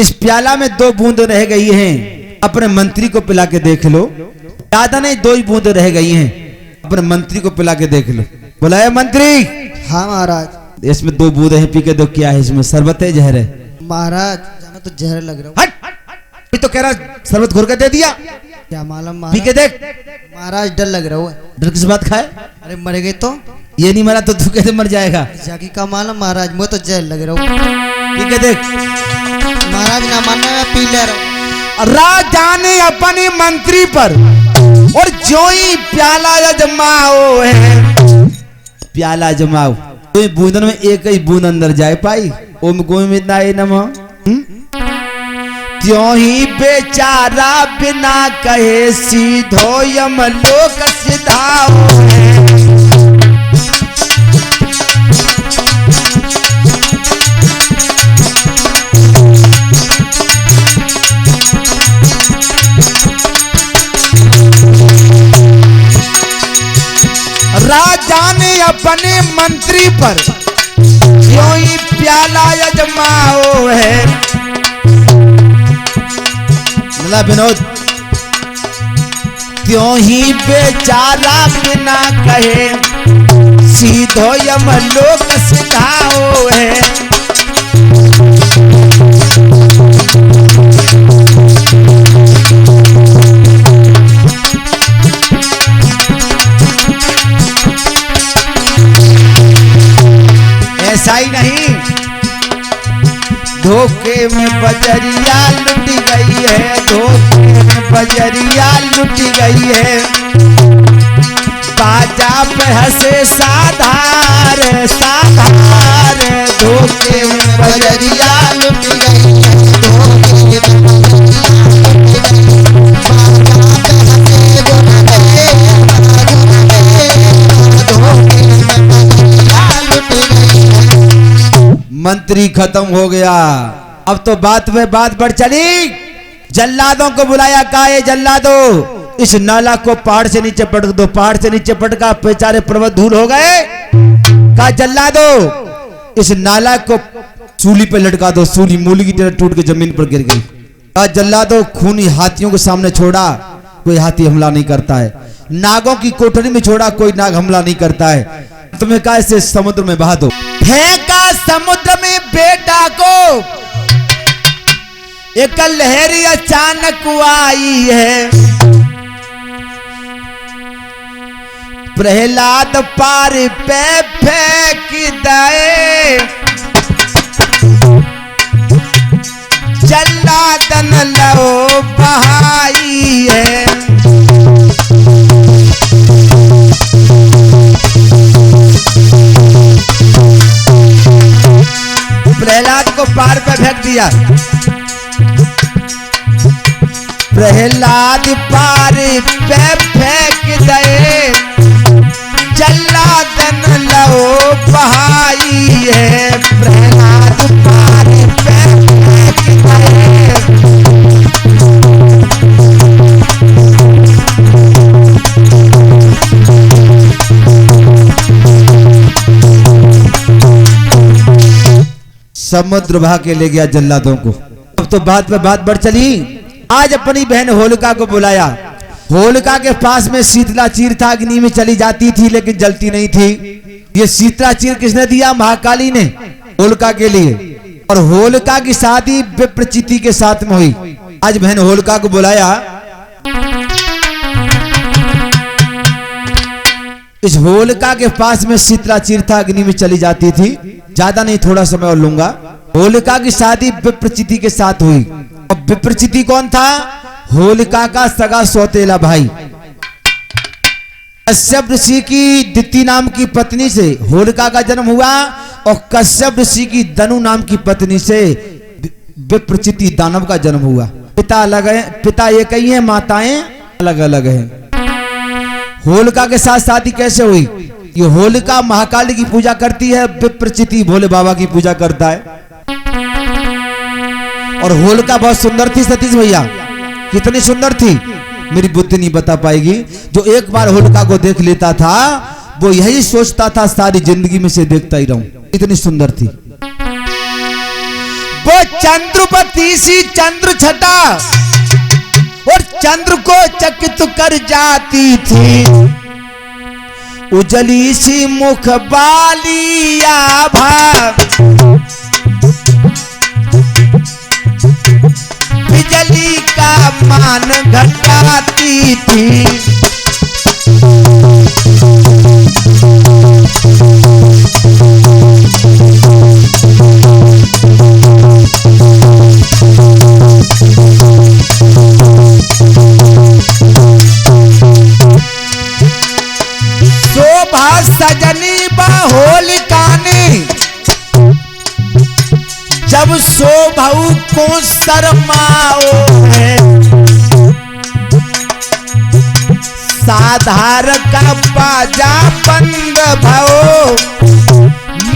इस प्याला में 2 बूंद रह गई हैं, अपने मंत्री को पिला के देख लो, ज्यादा नहीं 2 ही बूंद रह गई हैं, अपने मंत्री को पिला के देख लो। बुलाया मंत्री। हाँ महाराज। इसमें 2 बूंद है, पी के दो। क्या है इसमें, शरबत है जहर है? महाराज जाना तो जहर लग रहा हूँ। हट, ये तो कह रहा शरबत घोर के दे दिया। क्या मालूम पी के महाराज, देख। महाराज डर लग रहा है। डर किस बात का है? अरे मर गए तो ये नहीं मरा तो तू कैसे मर जाएगा? जाकी का मालूम महाराज, मैं तो जहर लग रहा हूँ। पी के देख। महाराज ना मानना, मैं पी ले रहा हूँ। राजा ने अपने मंत्री पर और जो ही प्याला जमाओ है, प्याला जमाओ तो बूंदन में एक ही बूंद अंदर जाए पाई। ओम गोम इतना है नमः। त्यों ही बेचारा बिना कहे सीधो यमलोक सिधाओ है। राजा ने अपने मंत्री पर क्यों ही प्याला यजमाओ है। मतलब विनोद, क्यों ही बेचारा बिना कहे सीधो यमलोक सिधाओ है। ऐसा ही नहीं, धोखे में बजरिया लुट गई है, धोखे में बजरिया लुट गई है। बाजा पे हंसे साधार साधार, धोखे में बजरिया लुट गई है, धोखे में मंत्री खत्म हो गया। अब तो बात में बात बढ़ चली। जल्लादों को बुलाया, कहा ये जल्लादो इस नाला को पहाड़ से नीचे पटक दो। पहाड़ से नीचे पटका, बेचारे पर्वत धूल हो गए। कहा जल्लादो इस नाला को सूली पे लटका दो। सूली मूली की तरह टूट के जमीन पर गिर गई। कहा जल्लादो खूनी हाथियों के सामने छोड़ा, कोई हाथी हमला नहीं करता है। नागों की कोठरी में छोड़ा, कोई नाग हमला नहीं करता है। तुम्हें कहा इसे समुद्र में बहा दो। फेंका समुद्र में बेटा को, एक लहर अचानक आई है। प्रहलाद पार पे फेंक दे, जल्लादन लो बहाई है। प्रहलाद को पार पे फेंक दिया। प्रहलाद पार पे फेंक दे, जल्लादन लो बहाई है। प्रहलाद पार पे फेंक दे। समुद्र बहा के ले गया जल्लादों को। अब तो बात पे बात बढ़ चली। आज अपनी बहन होलिका को बुलाया। होलिका के पास में शीतला चीर था, अग्नि में चली जाती थी लेकिन जलती नहीं थी। ये शीतला चीर किसने दिया? महाकाली ने होलिका के लिए। और होलिका की शादी विप्रचिति के साथ में हुई। आज बहन होलिका को बुलाया। इस होलिका के पास में शीतला चीर था, अग्नि में चली जाती थी। ज्यादा नहीं, थोड़ा समय और लूंगा। होलिका की शादी विप्रचिति के साथ हुई। और विप्रचिति कौन था? होलिका का सगा सौतेला भाई। कश्यप ऋषि की दिति नाम की पत्नी से होलिका का जन्म हुआ और कश्यप ऋषि की दनु नाम की पत्नी से विप्रचिति दानव का जन्म हुआ। पिता अलग है, पिता एक ही है, माताएं अलग अलग हैं। होलिका के साथ शादी कैसे हुई? ये होलिका महाकाली की पूजा करती है, विप्रचिति भोले बाबा की पूजा करता है। और होलिका बहुत सुंदर थी सतीश भैया। कितनी सुंदर थी मेरी बुद्धि नहीं बता पाएगी। जो एक बार होलिका को देख लेता था वो यही सोचता था सारी जिंदगी में से देखता ही रहूं। इतनी सुंदर थी वो। चंद्रपति सी चंद्र छटा और चंद्र को चकित कर जाती थी। उजली सी मुख बालिया भा बिजली का मान घटाती थी। शोभा सजनी होलिका ने जब शोभाऊ को शर्माओ है, साधार का बाजा बंद भओ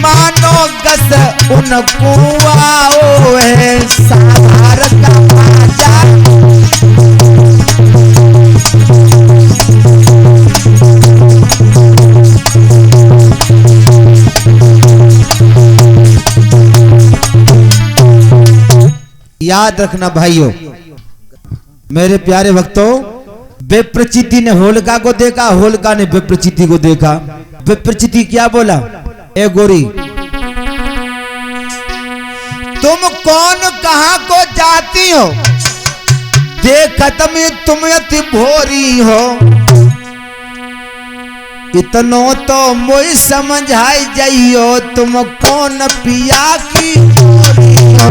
मानो गस उनको आओ है, साधार का बाजा याद रखना भाइयों, मेरे प्यारे भक्तों, विप्रचिति ने होलिका को देखा, होलिका ने विप्रचिति को देखा। विप्रचिति क्या बोला, ए गोरी तुम कौन कहां को जाती हो, देखत में तुम अति भोरी हो, इतनो तो मोई समझाई जाइयो, तुम कौन पिया की गोरी हो।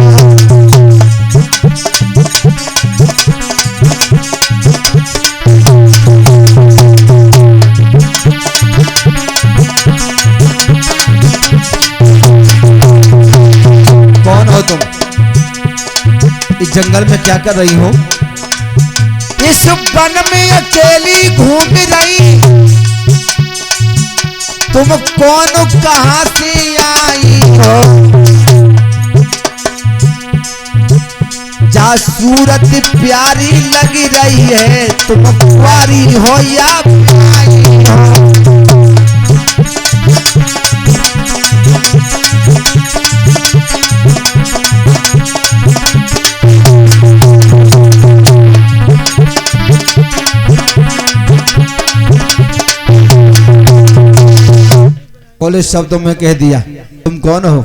कौन हो तुम, इस जंगल में क्या कर रही हो, इस वन में अकेली घूम रही, तुम कौन कहां से आई हो, जा सूरत प्यारी लग रही है, तुम कुंवारी हो या भाई हो। बोले शब्दों में कह दिया तुम कौन हो।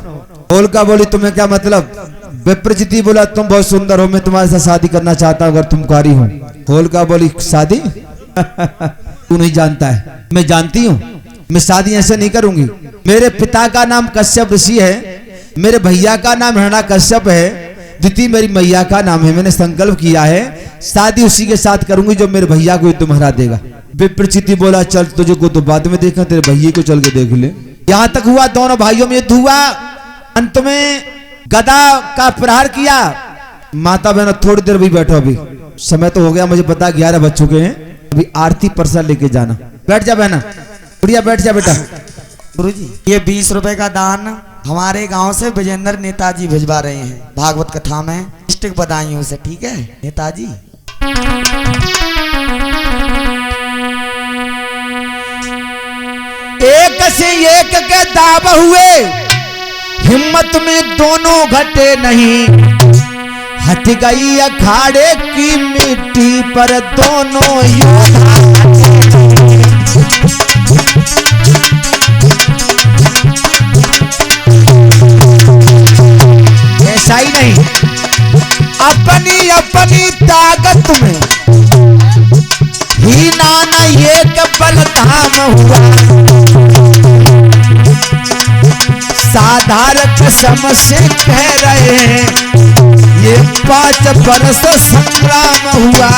होलिका बोली तुम्हें क्या मतलब। विप्रचिति बोला तुम बहुत सुंदर हो, मैं तुम्हारे साथ शादी करना चाहता हूं अगर तुम कुंवारी हो। होलिका बोली शादी तू नहीं जानता है, मैं जानती हूँ, मैं शादी ऐसे नहीं करूंगी। मेरे पिता का नाम कश्यप ऋषि है, मेरे भैया का नाम हिरण्याकश्यप है, द्वितीय मेरी मैया का नाम है। मैंने संकल्प किया है शादी उसी के साथ करूंगी जो मेरे भैया को युद्ध में हरा देगा। विप्रचिति बोला चल तुझे को तो बाद में देखा, तेरे भैया को चल के देख ले। यहां तक हुआ, दोनों भाइयों में युद्ध हुआ, अंत में गदा का प्रहार किया। माता बहन थोड़ी देर भी बैठो, अभी समय तो हो गया, मुझे पता 11 बज चुके हैं, अभी आरती प्रसाद लेके जाना। बैठ जा बहना, बुढ़िया बैठ जा बेटा। गुरुजी ये 20 रुपए का दान हमारे गांव से विजेंद्र नेताजी भिजवा रहे हैं, भागवत कथा में स्टिक बधाइयों से, ठीक है नेताजी। एक से एक के दाव हुए, हिम्मत में दोनों घटे नहीं, हट गई अखाड़े की मिट्टी पर दोनों योद्धा। ऐसा ही नहीं, अपनी अपनी ताकत में ही नाना एक बलधाम हुआ, साधारण कसम से कह रहे हैं ये 5 बरस संग्राम हुआ।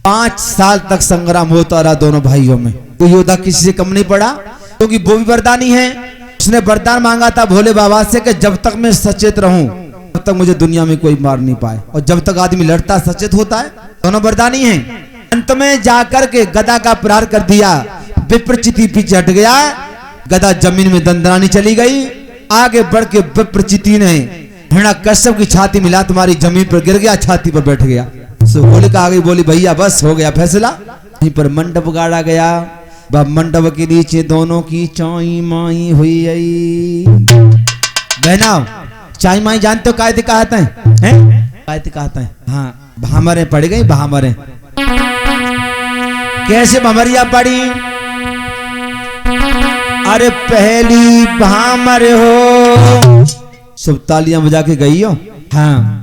पांच साल तक संग्राम होता रहा दोनों भाइयों में। तो योद्धा किसी से कम नहीं पड़ा, क्योंकि वो भी वरदानी है। उसने वरदान मांगा था भोले बाबा से कि जब तक मैं सचेत रहूं तब तक मुझे दुनिया में कोई मार नहीं पाए, और जब तक आदमी लड़ता सचेत होता है। दोनों वरदानी हैं। अंत में जाकर के गदा का प्रहार कर दिया, विप्रचिति पीछे हट गया, गदा जमीन में दंदनानी चली गई। आगे बढ़ के विप्रचिति ने हिरण्याकश्यप की छाती मिला, तुम्हारी जमीन पर गिर गया, छाती पर बैठ गया। होलिका आ गई, बोली भैया बस हो गया फैसला। वहीं पर मंडप गाड़ा गया, मंडप के नीचे दोनों की चौई माई हुई। बहना चाय माई जानते हो कायदे कहते हैं? कायदे कहते हैं, हाँ भामरे पड़ गई, भामरे। कैसे भमरिया पड़ी? अरे पहली भामर हो, सब तालियां बजा के गई हो। हाँ,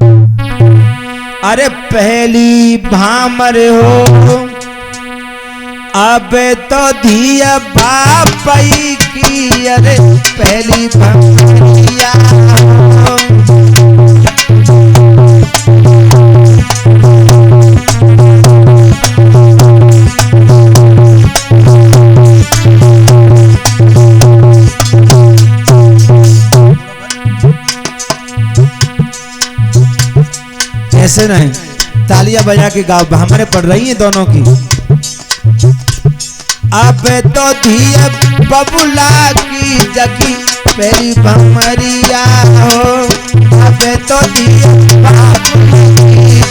अरे पहली भामर हो, अब तो धिया बापई की, अरे पहली भमरिया हो। ऐसे नहीं, तालियां बजा के गाओ, भामरे पड़ रही हैं दोनों की। अब तो धिया बबुला की जगी पहली भमरिया हो, अब तो धिया बबुला की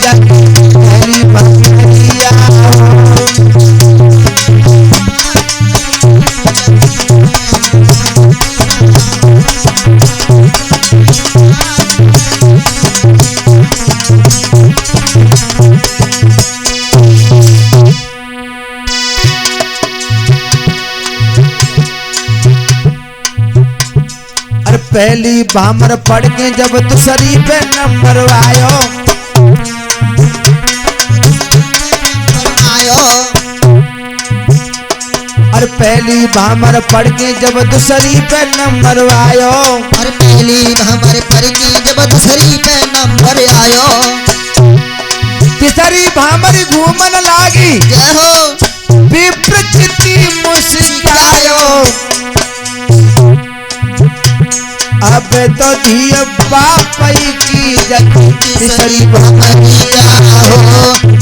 जगी पहली भमरिया हो। पहली भामर पढ़ के जब दूसरी पे नंबर आयो, और पहली भामर पढ़ के जब दूसरी पे नंबर आयो, और पहली भामर पढ़ के जब दूसरी पे नंबर आयो, तीसरी भामर घूमन लागी, जय हो विप्रचिति मुस्कायो, अब तो धिया बापई की जगी तीसरी भमरिया हो,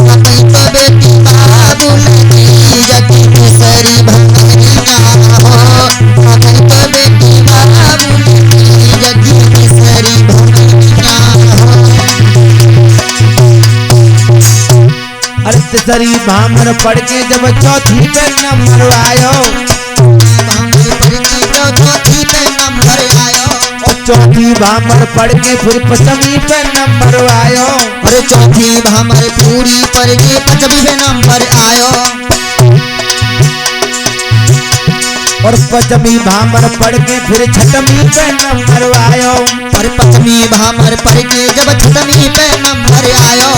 अब तो बेटी बाबुल की जगी तीसरी भमरिया हो, अब तो बेटी बाबुल की जगी तीसरी भमरिया हो। अरे तीसरी भामर पढ़ के जब चौथी पे नंबर आयो, भामर पढ़ के जो चौथी पे नंबर आयो, चौथी भामर पढ़ के फिर पंचमी पे नंबर आयो, और चौथी भामर पूरी पढ़ के पंचमी पे नंबर आयो, और पंचमी भामर पढ़ के फिर छठवीं पे नंबर आयो, और पंचमी भामर पढ़ के जब छठवीं पे नंबर आयो,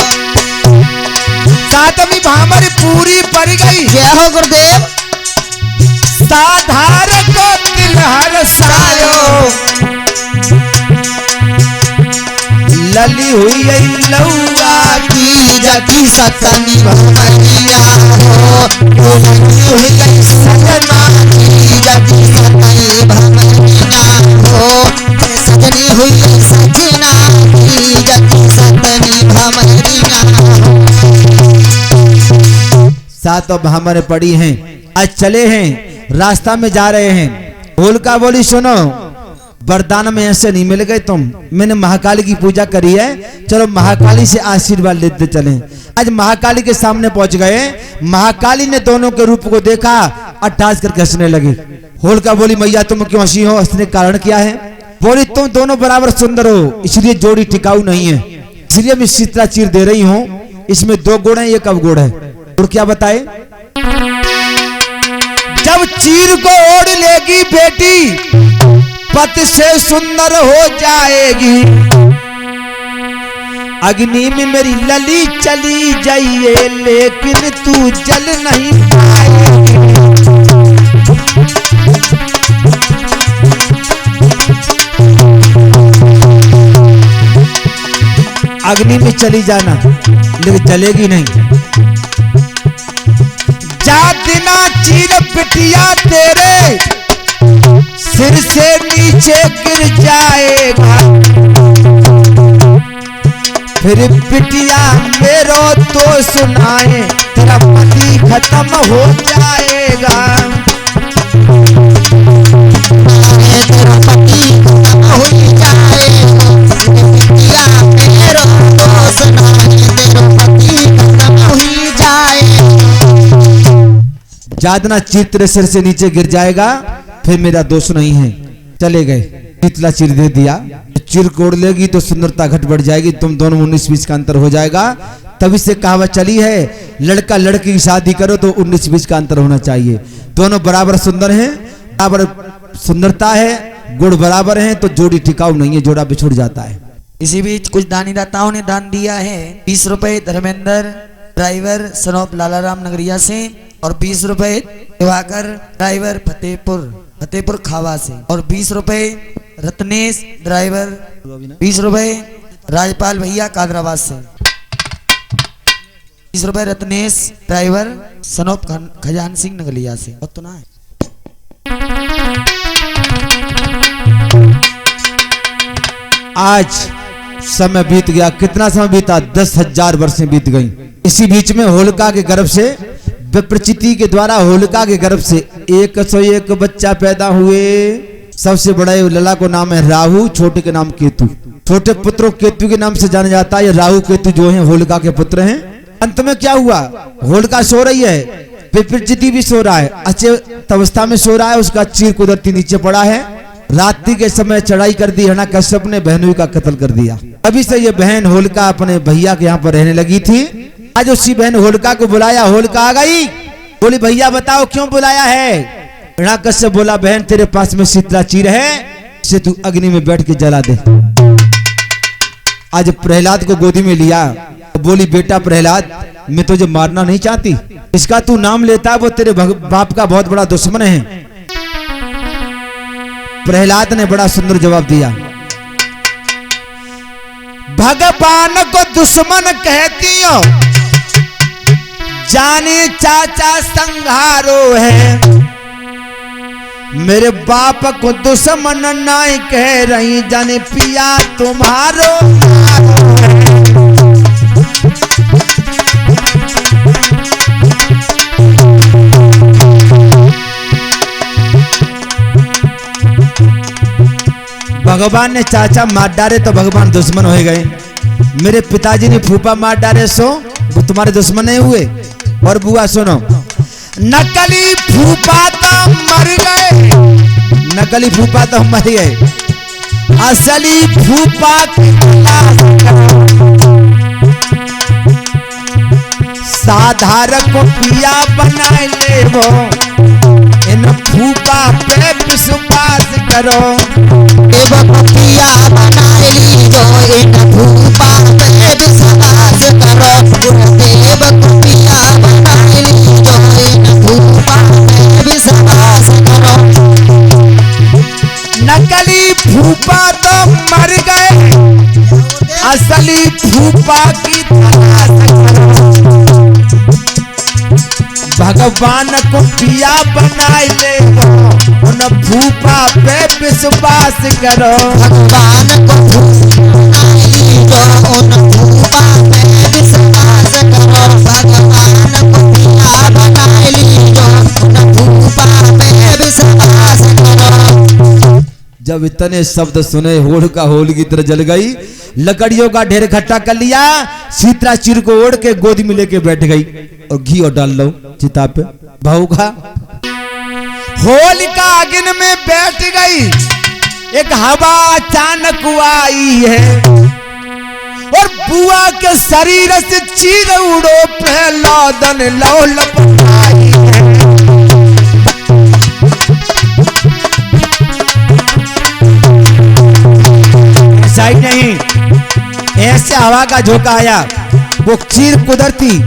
सातवीं भामर पूरी पड़ गई, जय हो गुरुदेव, साधार को दिल हरसायो, लली हुई लौआ की जगी सतनी भमरिया हो, लगी हुई सजना की जगी सतनी भमरिया हो, सजनी हुई सजना की जगी सतनी भमरिया हो। सातों भामर पड़ी हैं, आज चले हैं, रास्ता में जा रहे हैं, होलिका बोली सुनो, वरदान में ऐसे नहीं मिल गए तुम, मैंने महाकाली की पूजा करी है, चलो महाकाली से आशीर्वाद लेते चलें। आज महाकाली के सामने पहुंच गए, महाकाली ने दोनों के रूप को देखा, अट्ठास करके हंसने लगी। होलिका बोली मैया तुम क्यों हंसी हो? हंसने का कारण क्या है? बोली तुम दोनों बराबर सुंदर हो, इसलिए जोड़ी टिकाऊ नहीं है, इसलिए मैं शीतला चीर दे रही हूँ, इसमें 2 गुण है, एक अवगुण है। और क्या बताए? जब चीर को ओढ़ लेगी बेटी, पति से सुंदर हो जाएगी, अग्नि में मेरी लली चली जाइए, लेकिन तू जल नहीं पाएगी। अग्नि में चली जाना, लेकिन जलेगी नहीं। जातना चीर पिटिया तेरे सिर से नीचे गिर जाएगा, फिर पिटिया मेरो तो सुनाए, तेरा पति खत्म हो जाएगा। तेरा पति खत्म हो जाएगा, पिटिया मेरो तो सुनाए, तेरा पति खत्म हो जाएगा। जादना चीर तेरे सिर से नीचे गिर जाएगा, फिर मेरा दोष नहीं है। चले गए, शीतला चीर दे दिया, चिर कोड़ लेगी तो सुंदरता घट बढ़ जाएगी, तुम दोनों में 19-20 का अंतर हो जाएगा। तभी से कहावत चली है, लड़का लड़की की शादी करो तो 19-20 का अंतर होना चाहिए। दोनों बराबर सुंदर हैं, बराबर सुंदरता है, गुण बराबर हैं, तो जोड़ी टिकाऊ नहीं है, जोड़ा बिछुड़ जाता है। इसी बीच कुछ दानी दाताओं ने दान दिया है। 20 रुपए धर्मेंद्र ड्राइवर सनोप लालाराम नगरिया से, और 20 रुपए दिवाकर ड्राइवर फतेहपुर खावा से, और 20 रुपए रत्नेश ड्राइवर, 20 रुपए राजपाल भैया कादराबाद से, 20 रुपए रत्नेश ड्राइवर सनोप खजान सिंह नगलिया से। और तो ना है आज समय बीत गया, कितना समय बीता, 10,000 वर्षें बीत गई। इसी बीच में होलिका के गर्भ से, विप्रचिति के द्वारा होलिका के गर्भ से 101 बच्चा पैदा हुए। सबसे बड़े लला को नाम है राहु, छोटे के नाम केतु। छोटे पुत्रों केतु के नाम से जाना जाता है। ये राहु केतु जो हैं होलिका के पुत्र हैं। अंत में क्या हुआ, होलिका सो रही है, विप्रचिति भी सो रहा है, अचेत अवस्था में सो रहा है, उसका चीर कुदरती नीचे पड़ा है। रात्रि के समय चढ़ाई कर दी, हिरण्यकश्यप ने बहनोई का कत्ल कर दिया। अभी से ये बहन होलिका अपने भैया के यहाँ पर रहने लगी थी। आज उसी बहन होलिका को बुलाया, होलिका आ गई, बोली भैया बताओ क्यों बुलाया है। हिरण्यकश्यप बोला बहन तेरे पास में शीतला चीर है, इसे तू अग्नि में बैठ के जला दे। आज प्रहलाद को गोदी में लिया, बोली बेटा प्रहलाद मैं तुझे मारना नहीं चाहती, इसका तू नाम लेता वो तेरे बाप का बहुत बड़ा दुश्मन है। प्रहलाद ने बड़ा सुंदर जवाब दिया, भगवान को दुश्मन कहती हो, जाने चाचा संहारो है। मेरे बाप को दुश्मन नहीं कह रही, जाने पिया तुम्हारो भगवान ने चाचा मार डाले तो भगवान दुश्मन हो गए। मेरे पिताजी ने फूफा मार डाले सो वो तुम्हारे दुश्मन नहीं हुए। और बुआ सुनो, नकली फूफा तो मर गए, नकली फूफा तो मर गए, असली फूफा की तलाश करो। साधारण को पिया बनाए ले वो, इन फूफा पे विश्वास करो। पिया बनाए लीजो, इन फूफा पे विश्वास करो। गुरुदेव को पिया बनाए लीजो, इन फूफा पे विश्वास करो। नकली फूफा तो मर गए, असली फूफा की तलाश करो। भगवान को पिया बनाए ले उन फूफा पे विश्वास करो। भगवान को बनाए लीजो, उन फूफा पे विश्वास करो। भगवान को पिया बनाए लीजो, उन फूफा पे विश्वास करो। जब इतने शब्द सुने होलिका होली की तरह जल गई, लकड़ियों का ढेर इकट्ठा कर लिया, शीतला चीर को ओढ़ के गोदी में लेके बैठ गई और घी और डाल लो चिता पे। बहू का होलिका अग्नि में बैठ गई, एक हवा अचानक आई है और बुआ के शरीर से चीर उड़ो प्रहलादन लो लपटाई है। ऐसा ही नहीं, ऐसे हवा का झोंका आया, वो चीर कुदरती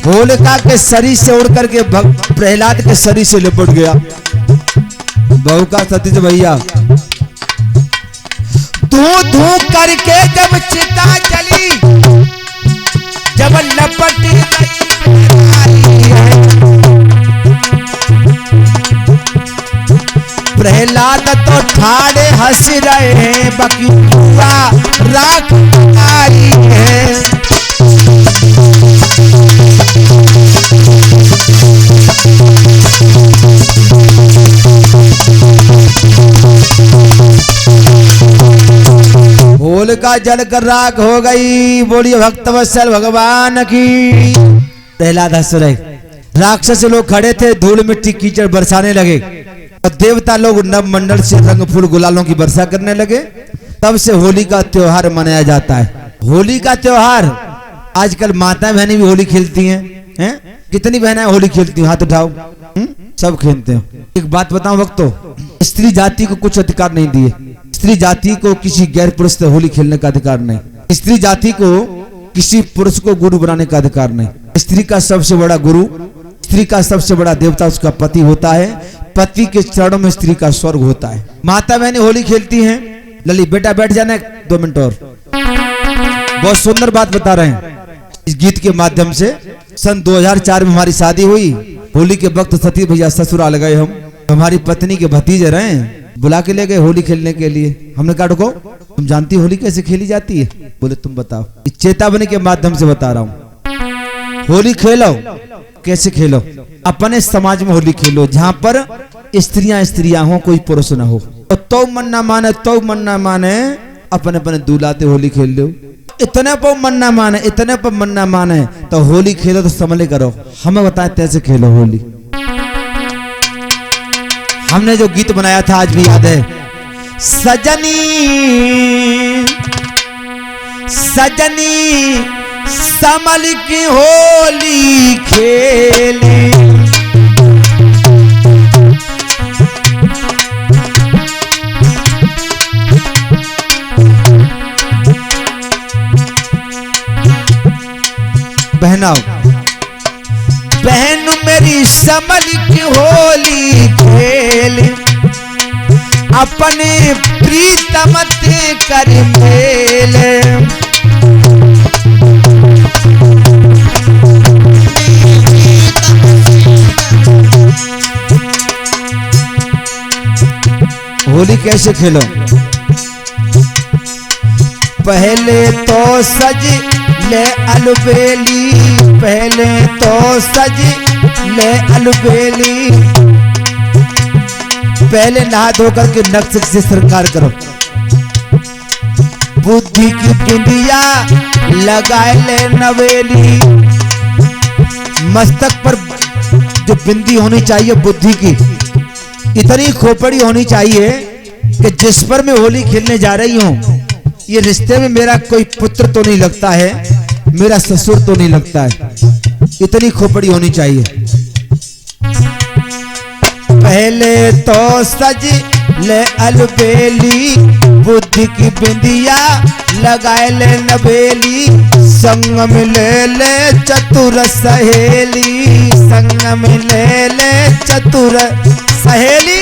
होलिका के शरीर से उड़ करके प्रहलाद के शरीर से लिपट गया। बहू का सतीश भैया धू धू करके जब चिता जली, जब लपटी प्रहलाद तो ठाड़े हंस रहे हैं, बाकी पूरा राख आई है। होलिका जलकर राख हो गई। बोलिए भक्तवत्सल भगवान की। प्रहलाद हंस रहे, राक्षस लोग खड़े थे, धूल मिट्टी कीचड़ बरसाने लगे और देवता लोग नव मंडल से रंग फूल गुलालों की वर्षा करने लगे। तब से होली का त्योहार मनाया जाता है। होली का त्योहार आजकल माता बहनें भी होली खेलती हैं। कितनी बहनें होली खेलती हैं? हाथ उठाओ। सब खेलते हैं। एक बात बताऊं वक्तो, स्त्री जाति को कुछ अधिकार नहीं दिए। स्त्री जाति को किसी गैर पुरुष से होली खेलने का अधिकार नहीं। स्त्री जाति को किसी पुरुष को गुरु बनाने का अधिकार नहीं। स्त्री का सबसे बड़ा गुरु, स्त्री का सबसे बड़ा देवता उसका पति होता है। पति के चरणों में स्त्री का स्वर्ग होता है। माता बहनें होली खेलती हैं। ललित बेटा बैठ जाना 2 मिनट और। बहुत सुंदर बात बता रहे हैं इस गीत के माध्यम से। सन 2004 में हमारी शादी हुई। होली के वक्त सती भैया ससुराल गए। हम हमारी पत्नी के भतीजे रहे, बुला के ले गए होली खेलने के लिए। हमने कहा रुको, तुम जानती होली कैसे खेली जाती है? बोले तुम बताओ। इस चेतावनी के माध्यम से बता रहा हूँ। होली खेलो। कैसे खेलो? अपने समाज में होली खेलो जहाँ पर स्त्रियां स्त्रियां हो, कोई पुरुष ना हो। तो मन ना माने, तो मन ना माने, अपने अपने दूल्हाते होली खेल लो। इतने पर मन ना माने, इतने पर मन ना माने तो होली खेलो तो संभले करो। हमें बताए कैसे खेलो होली। हमने जो गीत बनाया था आज भी याद है। सजनी सजनी संभल की होली खेली, बहनाओ बहन मेरी संभल की होली खेल, अपने प्रीतम ते कर मेल। होली कैसे खेलो? पहले तो सज ले अलबेली, पहले तो सज ले अलबेली। पहले नहा धोकर के नक्श से श्रृंगार करो। बुद्धि की बिंदिया लगाए ले नवेली। मस्तक पर जो बिंदी होनी चाहिए बुद्धि की, इतनी खोपड़ी होनी चाहिए कि जिस पर मैं होली खेलने जा रही हूँ, ये रिश्ते में मेरा कोई पुत्र तो नहीं लगता है, मेरा ससुर तो नहीं लगता है। इतनी खोपड़ी होनी चाहिए। पहले तो सज ले अलबेली, बुद्धि की बिंदिया लगाए ले नवेली। संग में ले चतुर सहेली, संग में ले चतुर सहेली।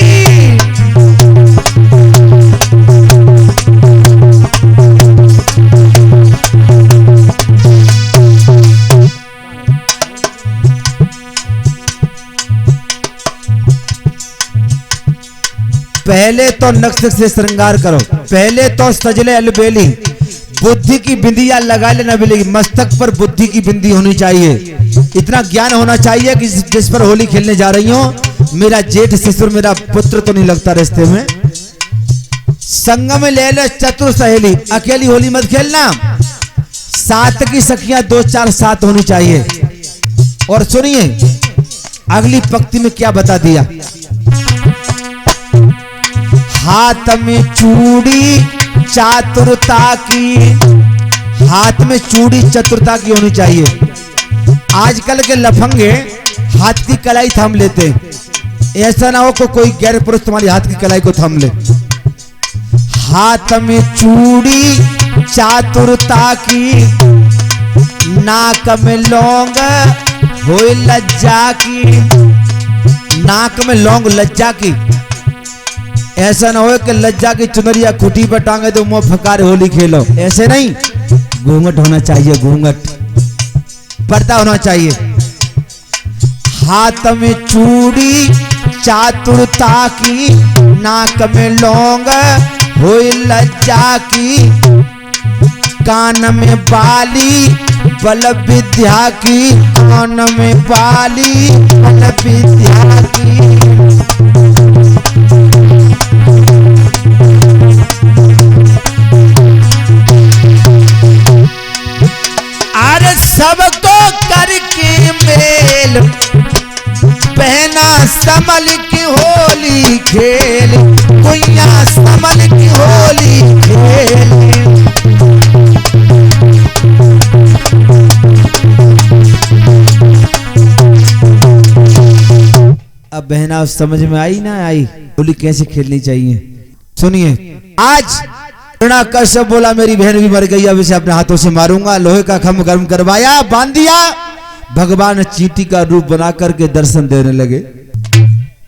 पहले तो नक्श से श्रृंगार करो। पहले तो सजले अलबेली, बुद्धि की बिंदिया लगा ले नवेली। मस्तक पर बुद्धि की बिंदी होनी चाहिए। इतना ज्ञान होना चाहिए कि जिस पर होली खेलने जा रही हूँ, मेरा जेठ ससुर मेरा पुत्र तो नहीं लगता रिश्ते में। संग में ले ले चतुर सहेली, अकेली होली मत खेलना। सात की सखियां 2-4 साथ होनी चाहिए। और सुनिए अगली पंक्ति में क्या बता दिया। हाथ में चूड़ी चातुरता की, हाथ में चूड़ी चतुरता की होनी चाहिए। आजकल के लफंगे हाथ की कलाई थाम लेते हैं। ऐसा ना हो को कोई गैर पुरुष तुम्हारी हाथ की कलाई को थाम ले। हाथ में चूड़ी चातुरता की, नाक में लौंग हो लज्जा की, नाक में लौंग लज्जा की। ऐसा ना हो कि लज्जा की चुनरिया खुटी पर टांगे तो मुंह फकार होली खेलो। ऐसे नहीं, घूंघट होना चाहिए, घूंघट पर्दा होना चाहिए। हाथ में चूड़ी चातुरता की, नाक में लौंग हो लज्जा की। कान में बाली बल विद्या की, कान में बाली बल विद्या की। सबको करके मेल, पहना संभल की होली खेल, कुइया संभल की होली खेल। अब बहना समझ में आई ना आई, होली कैसे खेलनी चाहिए। सुनिए, आज कश्यप बोला मेरी बहन भी मर गई, अब इसे अपने हाथों से मारूंगा। लोहे का खम्भ गर्म करवाया, बांध दिया। भगवान चींटी का रूप बना करके दर्शन देने लगे।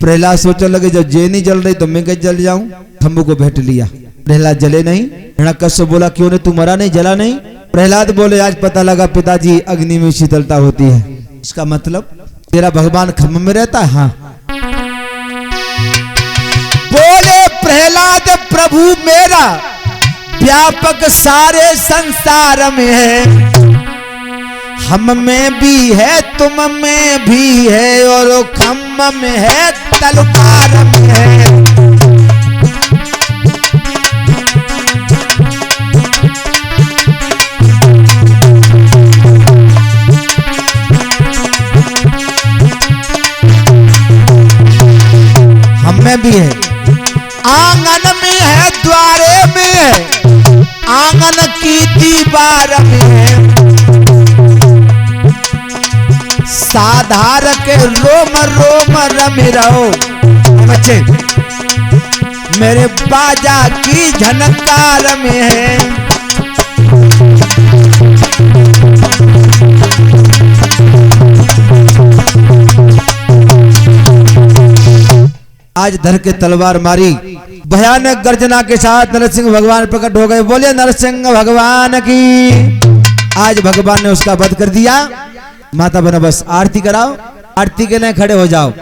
प्रहलाद सोचने लगे जब जे नहीं जल रही तो मैं कैसे जल जाऊं। खम्भ को भेंट लिया, प्रहलाद जले नहीं। हिरण्यकश्यप बोला क्यों नहीं, तू मरा नहीं, जला नहीं। प्रहलाद बोले आज पता लगा पिताजी अग्नि में शीतलता होती है। इसका मतलब तेरा भगवान खम्भ में रहता है। हाँ। बोले प्रहलाद प्रभु मेरा व्यापक सारे संसार में है, हम में भी है तुम में भी है, और खम्भ में है तलवार में है। हम में भी है, आंगन में है, द्वारे में है, आंगन की दीवार में है। साधार के रोम रोम रमे रहो बच्चे, मेरे बाजा की झनकार में है। आज धर के तलवार मारी, भयानक गर्जना के साथ नरसिंह भगवान प्रकट हो गए। बोले नरसिंह भगवान की। आज भगवान ने उसका वध कर दिया। माता बना बस आरती कराओ, आरती के लिए खड़े हो जाओ।